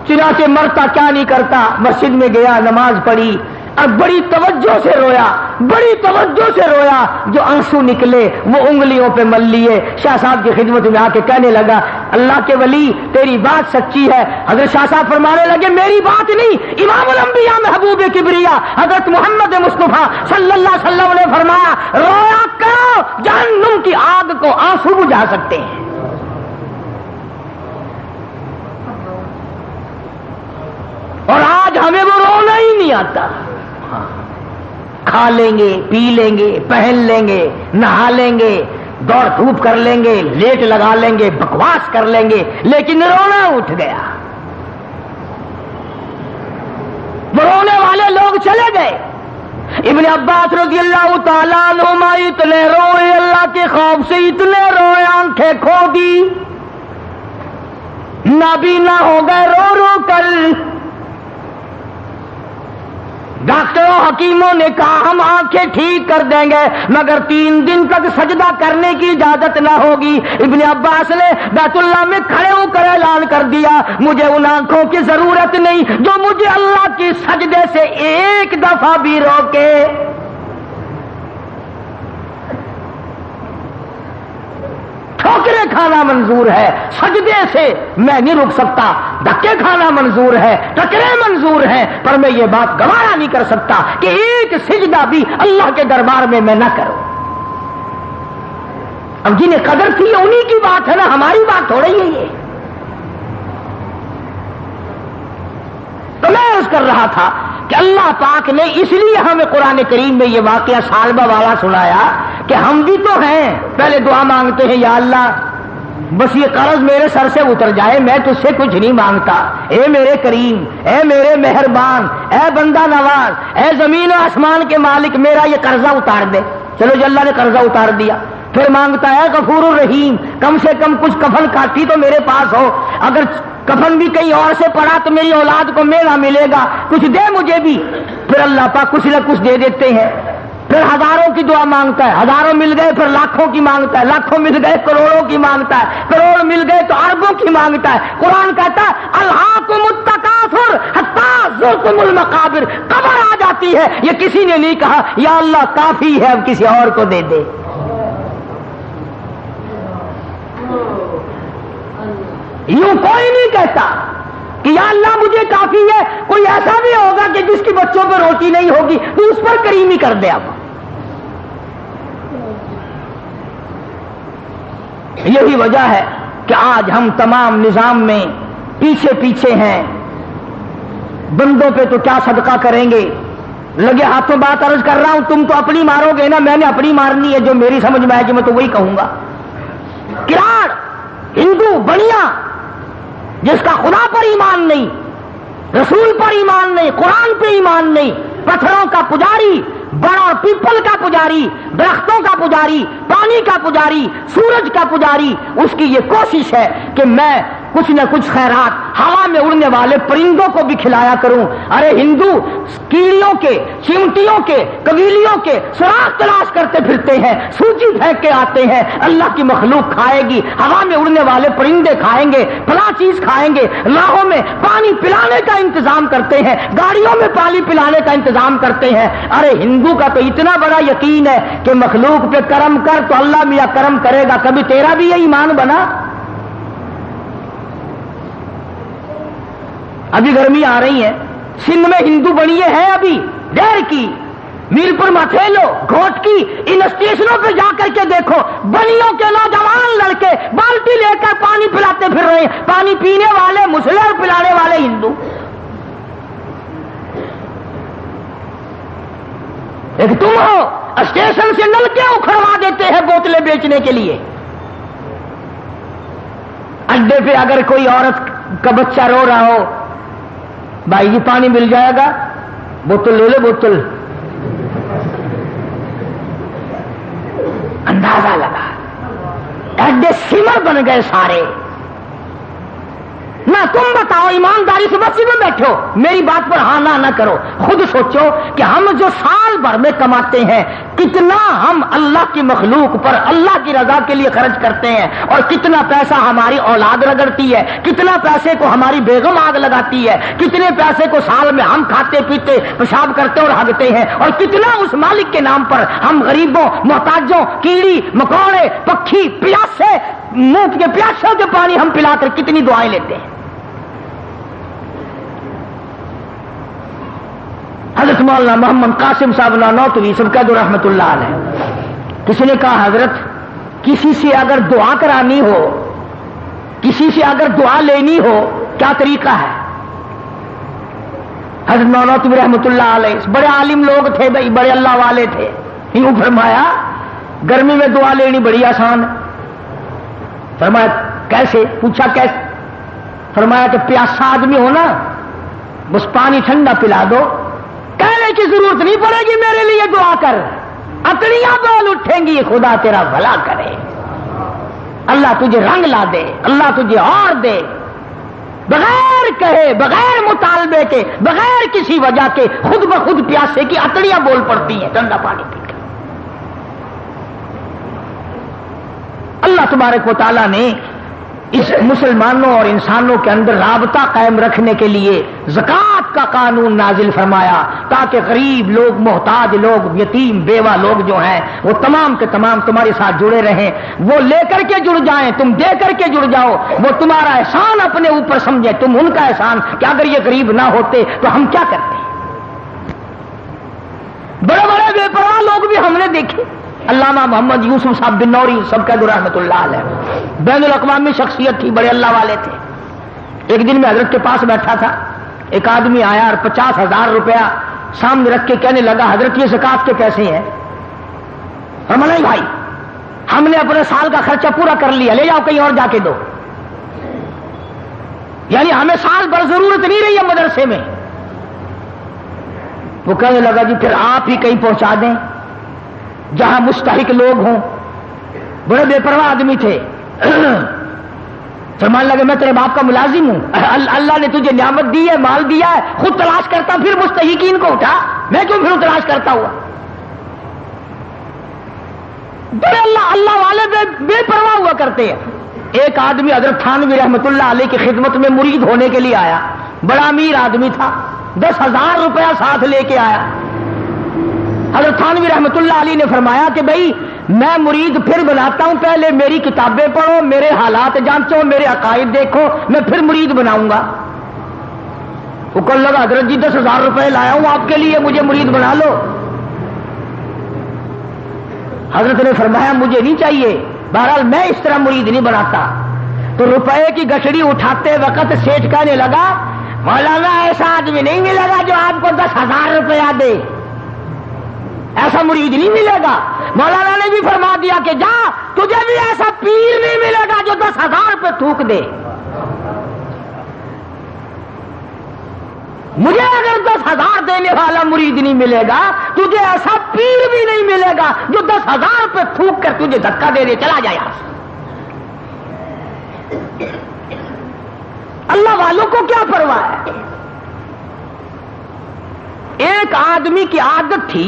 چنانچہ مرتا کیا نہیں کرتا، مسجد میں گیا، نماز پڑھی اور بڑی توجہ سے رویا، بڑی توجہ سے رویا، جو آنسو نکلے وہ انگلیوں پہ مل لیے۔ شاہ صاحب کی خدمت میں آ کے کہنے لگا اللہ کے ولی تیری بات سچی ہے۔ حضرت شاہ صاحب فرمانے لگے میری بات نہیں، امام الانبیاء محبوب کبریا حضرت محمد مصطفیٰ صلی اللہ علیہ وسلم نے فرمایا رویا کرو، جہنم کی آگ کو آنسو بجھا سکتے ہیں۔ اور آج ہمیں وہ رونا ہی نہیں آتا، کھا لیں گے، پی لیں گے، پہن لیں گے، نہا لیں گے، دوڑ دھوپ کر لیں گے، لیٹ لگا لیں گے، بکواس کر لیں گے، لیکن رونا اٹھ گیا۔ وہ رونے والے لوگ چلے گئے۔ ابن عباس رضی اللہ تعالیٰ عنہما اتنے روئے، اللہ کے خوف سے اتنے روئے، آنکھیں کھو دی، نابینا ہو گئے رو رو کر۔ ڈاکٹروں حکیموں نے کہا ہم آنکھیں ٹھیک کر دیں گے مگر 3 دن تک سجدہ کرنے کی اجازت نہ ہوگی۔ ابن عباس نے بیت اللہ میں کھڑے ہو کر اعلان کر دیا مجھے ان آنکھوں کی ضرورت نہیں جو مجھے اللہ کی سجدے سے ایک دفعہ بھی روکے۔ ٹھوکرے ٹھکرے کھانا منظور ہے، سجدے سے میں نہیں رک سکتا، دھکے کھانا منظور ہے، ٹکرے منظور ہیں، پر میں یہ بات گوارا نہیں کر سکتا کہ ایک سجدہ بھی اللہ کے دربار میں نہ کروں۔ اب جنہیں قدر تھی انہی کی بات ہے نا، ہماری بات تھوڑی ہے یہ۔ تو میں عرض کر رہا تھا کہ اللہ پاک نے اس لیے ہمیں قرآن کریم میں یہ واقعہ سالبہ والا سنایا کہ ہم بھی تو ہیں، پہلے دعا مانگتے ہیں یا اللہ بس یہ قرض میرے سر سے اتر جائے، میں تجھ سے کچھ نہیں مانگتا، اے میرے کریم، اے میرے مہربان، اے بندہ نواز، اے زمین و آسمان کے مالک، میرا یہ قرضہ اتار دے۔ چلو جی اللہ نے قرضہ اتار دیا، پھر مانگتا ہے غفور الرحیم، کم سے کم کچھ کفن کاٹی تو میرے پاس ہو، اگر کفن بھی کہیں اور سے پڑا تو میری اولاد کو میرا ملے گا، کچھ دے مجھے بھی۔ پھر اللہ پاک کچھ نہ کچھ دے دیتے ہیں۔ پھر ہزاروں کی دعا مانگتا ہے، ہزاروں مل گئے پھر لاکھوں کی مانگتا ہے، لاکھوں مل گئے کروڑوں کی مانگتا ہے، کروڑ مل گئے تو اربوں کی مانگتا ہے۔ قرآن کہتا ہے الہاکم التکاثر حتی زرتم المقابر، قبر آ جاتی ہے، یہ کسی نے نہیں کہا یا اللہ کافی ہے اب کسی اور کو دے دے۔ یوں کوئی نہیں کہتا کہ یا اللہ مجھے کافی ہے، کوئی ایسا بھی ہوگا کہ جس کی بچوں پہ روٹی نہیں ہوگی تو اس پر کریمی کر دے۔ اب یہی وجہ ہے کہ آج ہم تمام نظام میں پیچھے پیچھے ہیں، بندوں پہ تو کیا صدقہ کریں گے، لگے ہاتھوں بات عرض کر رہا ہوں، تم تو اپنی مارو گے نا، میں نے اپنی مارنی ہے، جو میری سمجھ میں آئے گی میں تو وہی کہوں گا۔ کراڑ ہندو بنیا جس کا خدا پر ایمان نہیں، رسول پر ایمان نہیں، قرآن پہ ایمان نہیں، پتھروں کا پجاری، بڑا پیپل کا پجاری، درختوں کا پجاری، پانی کا پجاری، سورج کا پجاری، اس کی یہ کوشش ہے کہ میں کچھ نہ کچھ خیرات ہوا میں اڑنے والے پرندوں کو بھی کھلایا کروں۔ ارے ہندو کیڑیوں کے، چیونٹیوں کے، کبیلیوں کے سراغ تلاش کرتے پھرتے ہیں، سوجی پھینک کے آتے ہیں، اللہ کی مخلوق کھائے گی، ہوا میں اڑنے والے پرندے کھائیں گے، فلاں چیز کھائیں گے، راہوں میں پانی پلانے کا انتظام کرتے ہیں، گاڑیوں میں پانی پلانے کا انتظام کرتے ہیں۔ ارے ہندو کا تو اتنا بڑا یقین ہے کہ مخلوق پہ کرم کر تو اللہ میاں کرم کرے گا، کبھی تیرا بھی یہ ایمان بنا؟ ابھی گرمی آ رہی ہے، سندھ میں ہندو بنیے ہیں ابھی ڈیر کی، میر پور مٹھیلو، گھوٹ کی، ان اسٹیشنوں پہ جا کر کے دیکھو، بنیوں کے نوجوان لڑکے بالٹی لے کر پانی پلاتے پھر رہے ہیں، پانی پینے والے مسلم اور پلانے والے ہندو۔ ایک تم ہو اسٹیشن سے نلکے اکھڑوا دیتے ہیں بوتلیں بیچنے کے لیے۔ اڈے پہ اگر کوئی عورت کا بچہ رو رہا ہو، بھائی جی پانی مل جائے گا، بوتل لے لو بوتل، اندازہ لگا، اڈے سمر بن گئے سارے۔ نہ تم بتاؤ ایمانداری سے مسجد میں بیٹھو، میری بات پر ہاں نہ کرو، خود سوچو کہ ہم جو سال بھر میں کماتے ہیں کتنا ہم اللہ کی مخلوق پر اللہ کی رضا کے لیے خرچ کرتے ہیں، اور کتنا پیسہ ہماری اولاد رگڑتی ہے، کتنا پیسے کو ہماری بیگم آگ لگاتی ہے، کتنے پیسے کو سال میں ہم کھاتے پیتے پیشاب کرتے اور ہگتے ہیں، اور کتنا اس مالک کے نام پر ہم غریبوں، محتاجوں، کیڑی مکوڑے، پکھی، پیاسے، منہ کے پیاسوں کے پانی ہم پلا کر کتنی دعائیں لیتے ہیں۔ حضرت مولانا محمد قاسم صاحب نانوتوی سبکت رحمت اللہ علیہ، کسی نے کہا حضرت کسی سے اگر دعا کرانی ہو، کسی سے اگر دعا لینی ہو کیا طریقہ ہے؟ حضرت نانوتوی رحمت اللہ علیہ بڑے عالم لوگ تھے بھائی، بڑے اللہ والے تھے، یوں فرمایا گرمی میں دعا لینی بڑی آسان ہے۔ فرمایا کیسے؟ پوچھا کیسے؟ فرمایا کہ پیاسا آدمی ہو نا، بس پانی ٹھنڈا پلا دو، کہنے کی ضرورت نہیں پڑے گی میرے لیے دعا کر، اٹڑیاں بول اٹھیں گی، خدا تیرا بھلا کرے، اللہ تجھے رنگ لا دے، اللہ تجھے اور دے، بغیر کہے، بغیر مطالبے کے، بغیر کسی وجہ کے خود بخود پیاسے کی اٹڑیاں بول پڑتی ہیں ٹھنڈا پانی پی کر۔ اللہ تبارک و تعالیٰ نے اس مسلمانوں اور انسانوں کے اندر رابطہ قائم رکھنے کے لیے زکوٰۃ کا قانون نازل فرمایا تاکہ غریب لوگ، محتاج لوگ، یتیم بیوہ لوگ جو ہیں وہ تمام کے تمام تمہارے ساتھ جڑے رہیں، وہ لے کر کے جڑ جائیں، تم دے کر کے جڑ جاؤ، وہ تمہارا احسان اپنے اوپر سمجھیں، تم ان کا احسان کہ اگر یہ غریب نہ ہوتے تو ہم کیا کرتے۔ بڑے بڑے بے پرواہ لوگ بھی ہم نے دیکھے، علامہ محمد یوسف صاحب بن نوری سب کا رحمۃ اللہ علیہ، بین الاقوامی شخصیت تھی، بڑے اللہ والے تھے۔ ایک دن میں حضرت کے پاس بیٹھا تھا، ایک آدمی آیا اور 50,000 روپیہ سامنے رکھ کے کہنے لگا حضرت یہ زکوٰۃ کے پیسے ہیں۔ ہم نہیں بھائی، ہم نے اپنے سال کا خرچہ پورا کر لیا، لے جاؤ کہیں اور جا کے دو، یعنی ہمیں سال بھر ضرورت نہیں رہی ہے مدرسے میں۔ وہ کہنے لگا جی پھر آپ ہی کہیں پہنچا دیں جہاں مستحق لوگ ہوں۔ بڑے بے پرواہ آدمی تھے، فرمان لگے میں تیرے باپ کا ملازم ہوں، اللہ نے تجھے نعمت دی ہے، مال دیا ہے، خود تلاش کرتا پھر مستحقین کو اٹھا، میں کیوں پھر تلاش کرتا ہوا۔ بڑے اللہ والے بے پرواہ ہوا کرتے ہیں۔ ایک آدمی حضرت تھانوی رحمت اللہ علیہ کی خدمت میں مرید ہونے کے لیے آیا، بڑا امیر آدمی تھا، 10,000 روپیہ ساتھ لے کے آیا۔ حضرت تھانوی رحمت اللہ علیہ نے فرمایا کہ بھائی میں مرید پھر بناتا ہوں، پہلے میری کتابیں پڑھو، میرے حالات جانچو، میرے عقائد دیکھو، میں پھر مرید بناؤں گا۔ وہ کہنے لگا حضرت جی 10,000 روپے لایا ہوں آپ کے لیے، مجھے مرید بنا لو۔ حضرت نے فرمایا مجھے نہیں چاہیے، بہرحال میں اس طرح مرید نہیں بناتا۔ تو روپے کی گٹھڑی اٹھاتے وقت سیٹھ کہنے لگا مولانا ایسا آدمی نہیں ملے گا جو آپ کو 10,000 روپیہ دے، ایسا مرید نہیں ملے گا۔ مولانا نے بھی فرما دیا کہ جا تجھے بھی ایسا پیر نہیں ملے گا جو 10,000 روپے تھوک دے۔ مجھے اگر 10,000 دینے والا مرید نہیں ملے گا، تجھے ایسا پیر بھی نہیں ملے گا جو 10,000 روپے تھوک کر تجھے دھکا دے دے چلا جائے یہاں سے۔ اللہ والوں کو کیا پرواہ ہے۔ ایک آدمی کی عادت تھی،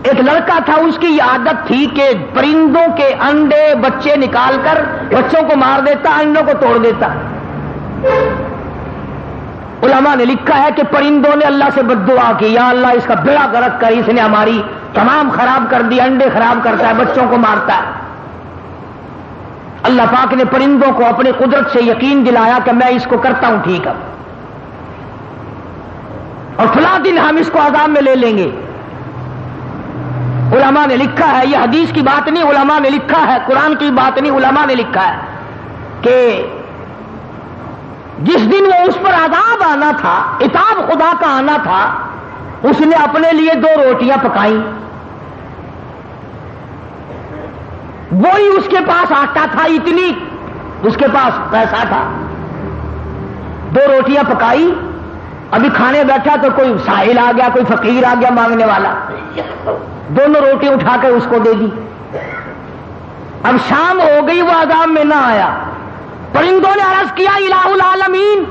ایک لڑکا تھا، اس کی یہ عادت تھی کہ پرندوں کے انڈے بچے نکال کر بچوں کو مار دیتا، انڈوں کو توڑ دیتا۔ علماء نے لکھا ہے کہ پرندوں نے اللہ سے بد دعا کی، یا اللہ اس کا بیڑا غرق کر، اس نے ہماری تمام خراب کر دی، انڈے خراب کرتا ہے، بچوں کو مارتا ہے۔ اللہ پاک نے پرندوں کو اپنی قدرت سے یقین دلایا کہ میں اس کو کرتا ہوں ٹھیک ہے، اور فلاں دن ہم اس کو عذاب میں لے لیں گے۔ علماء نے لکھا ہے، یہ حدیث کی بات نہیں، علماء نے لکھا ہے، قرآن کی بات نہیں، علماء نے لکھا ہے کہ جس دن وہ اس پر عذاب آنا تھا، عتاب خدا کا آنا تھا، اس نے اپنے لیے 2 روٹیاں پکائیں، وہی اس کے پاس آٹا تھا، اتنی اس کے پاس پیسہ تھا، 2 روٹیاں پکائی، ابھی کھانے بیٹھا تو کوئی سائل آ گیا، کوئی فقیر آ گیا مانگنے والا، دونوں روٹی اٹھا کر اس کو دے دی۔ اب شام ہو گئی، وہ عذاب میں نہ آیا۔ پرندوں نے عرض کیا الہ العالمین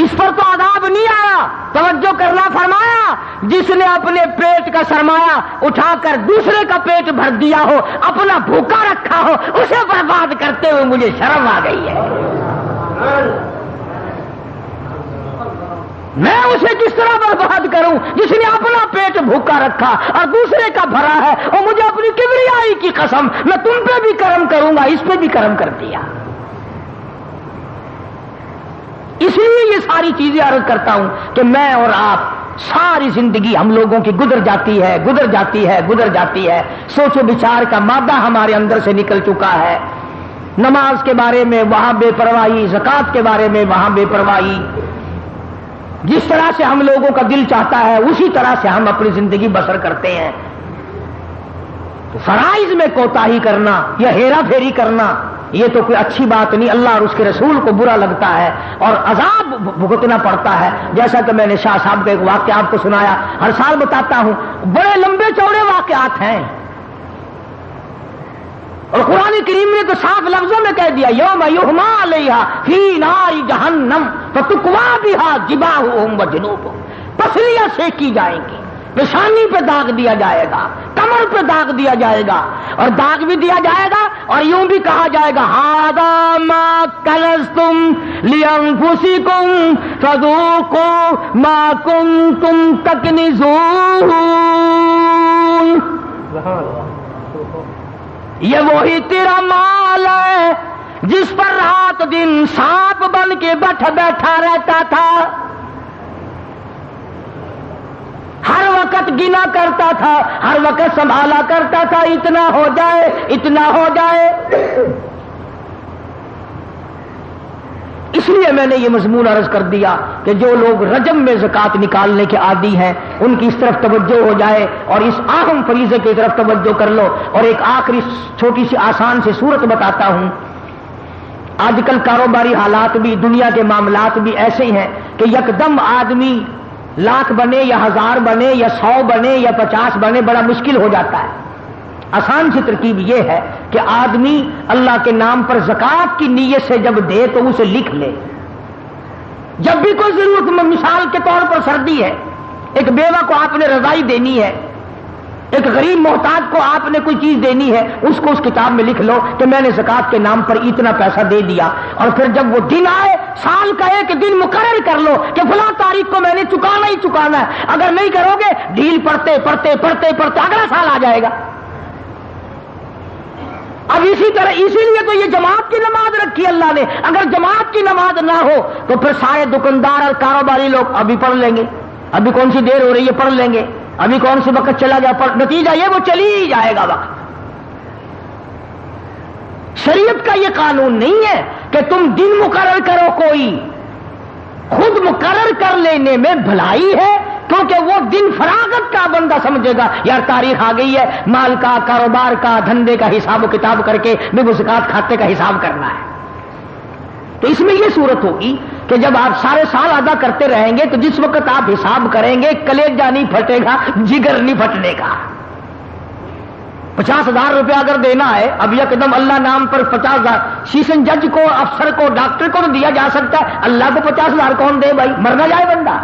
اس پر تو عذاب نہیں آیا، توجہ کرنا فرمایا، جس نے اپنے پیٹ کا سرمایہ اٹھا کر دوسرے کا پیٹ بھر دیا ہو، اپنا بھوکا رکھا ہو، اسے برباد کرتے ہوئے مجھے شرم آ گئی ہے۔ میں اسے کس طرح برباد کروں جس نے اپنا پیٹ بھوکا رکھا اور دوسرے کا بھرا ہے، اور مجھے اپنی کبریائی کی قسم میں تم پہ بھی کرم کروں گا، اس پہ بھی کرم کر دیا۔ اس لیے یہ ساری چیزیں عرض کرتا ہوں کہ میں اور آپ ساری زندگی ہم لوگوں کی گزر جاتی ہے، گزر جاتی ہے، گزر جاتی ہے، سوچ و بچار کا مادہ ہمارے اندر سے نکل چکا ہے۔ نماز کے بارے میں وہاں بے پرواہی، زکوٰۃ کے بارے میں وہاں بے پرواہی، جس طرح سے ہم لوگوں کا دل چاہتا ہے اسی طرح سے ہم اپنی زندگی بسر کرتے ہیں۔ تو فرائض میں کوتاہی کرنا یا ہیرا پھیری کرنا یہ تو کوئی اچھی بات نہیں، اللہ اور اس کے رسول کو برا لگتا ہے اور عذاب بھگتنا پڑتا ہے۔ جیسا کہ میں نے شاہ صاحب کا ایک واقعہ آپ کو سنایا، ہر سال بتاتا ہوں، بڑے لمبے چوڑے واقعات ہیں، اور قرآن کریم نے تو صاف لفظوں میں کہہ دیا یوم یحما علیہا فی نار جہنم فتکوی بہا جباہہم وجنوبہم، پسلیاں سینکی جائیں گی، پیشانی پہ داغ دیا جائے گا، کمر پہ داغ دیا جائے گا، اور داغ بھی دیا جائے گا اور یوں بھی کہا جائے گا ھذا ما کنزتم لانفسکم فذوقوا ما کنتم تکنزون۔ یہ وہی تیرا مال ہے جس پر رات دن سانپ بن کے بیٹھا رہتا تھا، ہر وقت گنا کرتا تھا، ہر وقت سنبھالا کرتا تھا، اتنا ہو جائے اتنا ہو جائے۔ اس لیے میں نے یہ مضمون عرض کر دیا کہ جو لوگ رجب میں زکوٰۃ نکالنے کے عادی ہیں ان کی اس طرف توجہ ہو جائے اور اس اہم فریضے کی طرف توجہ کر لو۔ اور ایک آخری چھوٹی سی آسان سی صورت بتاتا ہوں۔ آج کل کاروباری حالات بھی، دنیا کے معاملات بھی ایسے ہی ہیں کہ یکدم آدمی لاکھ بنے یا 1000 بنے یا 100 بنے یا 50 بنے بڑا مشکل ہو جاتا ہے۔ آسان سی ترکیب یہ ہے کہ آدمی اللہ کے نام پر زکوٰۃ کی نیت سے جب دے تو اسے لکھ لے۔ جب بھی کوئی ضرورت مند، مثال کے طور پر سردی ہے، ایک بیوہ کو آپ نے رضائی دینی ہے، ایک غریب محتاج کو آپ نے کوئی چیز دینی ہے، اس کو اس کتاب میں لکھ لو کہ میں نے زکوٰۃ کے نام پر اتنا پیسہ دے دیا، اور پھر جب وہ دن آئے سال کا ایک دن مقرر کر لو کہ فلاں تاریخ کو میں نے چکانا ہی چکانا ہے۔ اگر نہیں کرو گے ڈھیل پڑتے پڑتے پڑتے پڑتے اگلا سال آ جائے گا۔ اب اسی طرح اسی لیے تو یہ جماعت کی نماز رکھی اللہ نے۔ اگر جماعت کی نماز نہ ہو تو پھر سارے دکاندار اور کاروباری لوگ ابھی پڑھ لیں گے، ابھی کون سی دیر ہو رہی ہے پڑھ لیں گے، ابھی کون سی وقت چلا گیا پر نتیجہ یہ وہ چلی ہی جائے گا وقت۔ شریعت کا یہ قانون نہیں ہے کہ تم دن مقرر کرو، کوئی خود مقرر کر لینے میں بھلائی ہے، کیونکہ وہ دن فراغت کا بندہ سمجھے گا یار تاریخ آ گئی ہے، مال کا، کاروبار کا، دھندے کا حساب و کتاب کر کے میں وہ زکوٰۃ کھاتے کا حساب کرنا ہے۔ تو اس میں یہ صورت ہوگی کہ جب آپ سارے سال ادا کرتے رہیں گے تو جس وقت آپ حساب کریں گے کلیجہ نہیں پھٹے گا، جگر نہیں پھٹنے کا۔ 50,000 روپیہ اگر دینا ہے، اب یکدم اللہ نام پر 50,000 سیشن جج کو، افسر کو، ڈاکٹر کو تو دیا جا سکتا ہے، اللہ کو 50,000 کون دے بھائی، مرنا جائے بندہ۔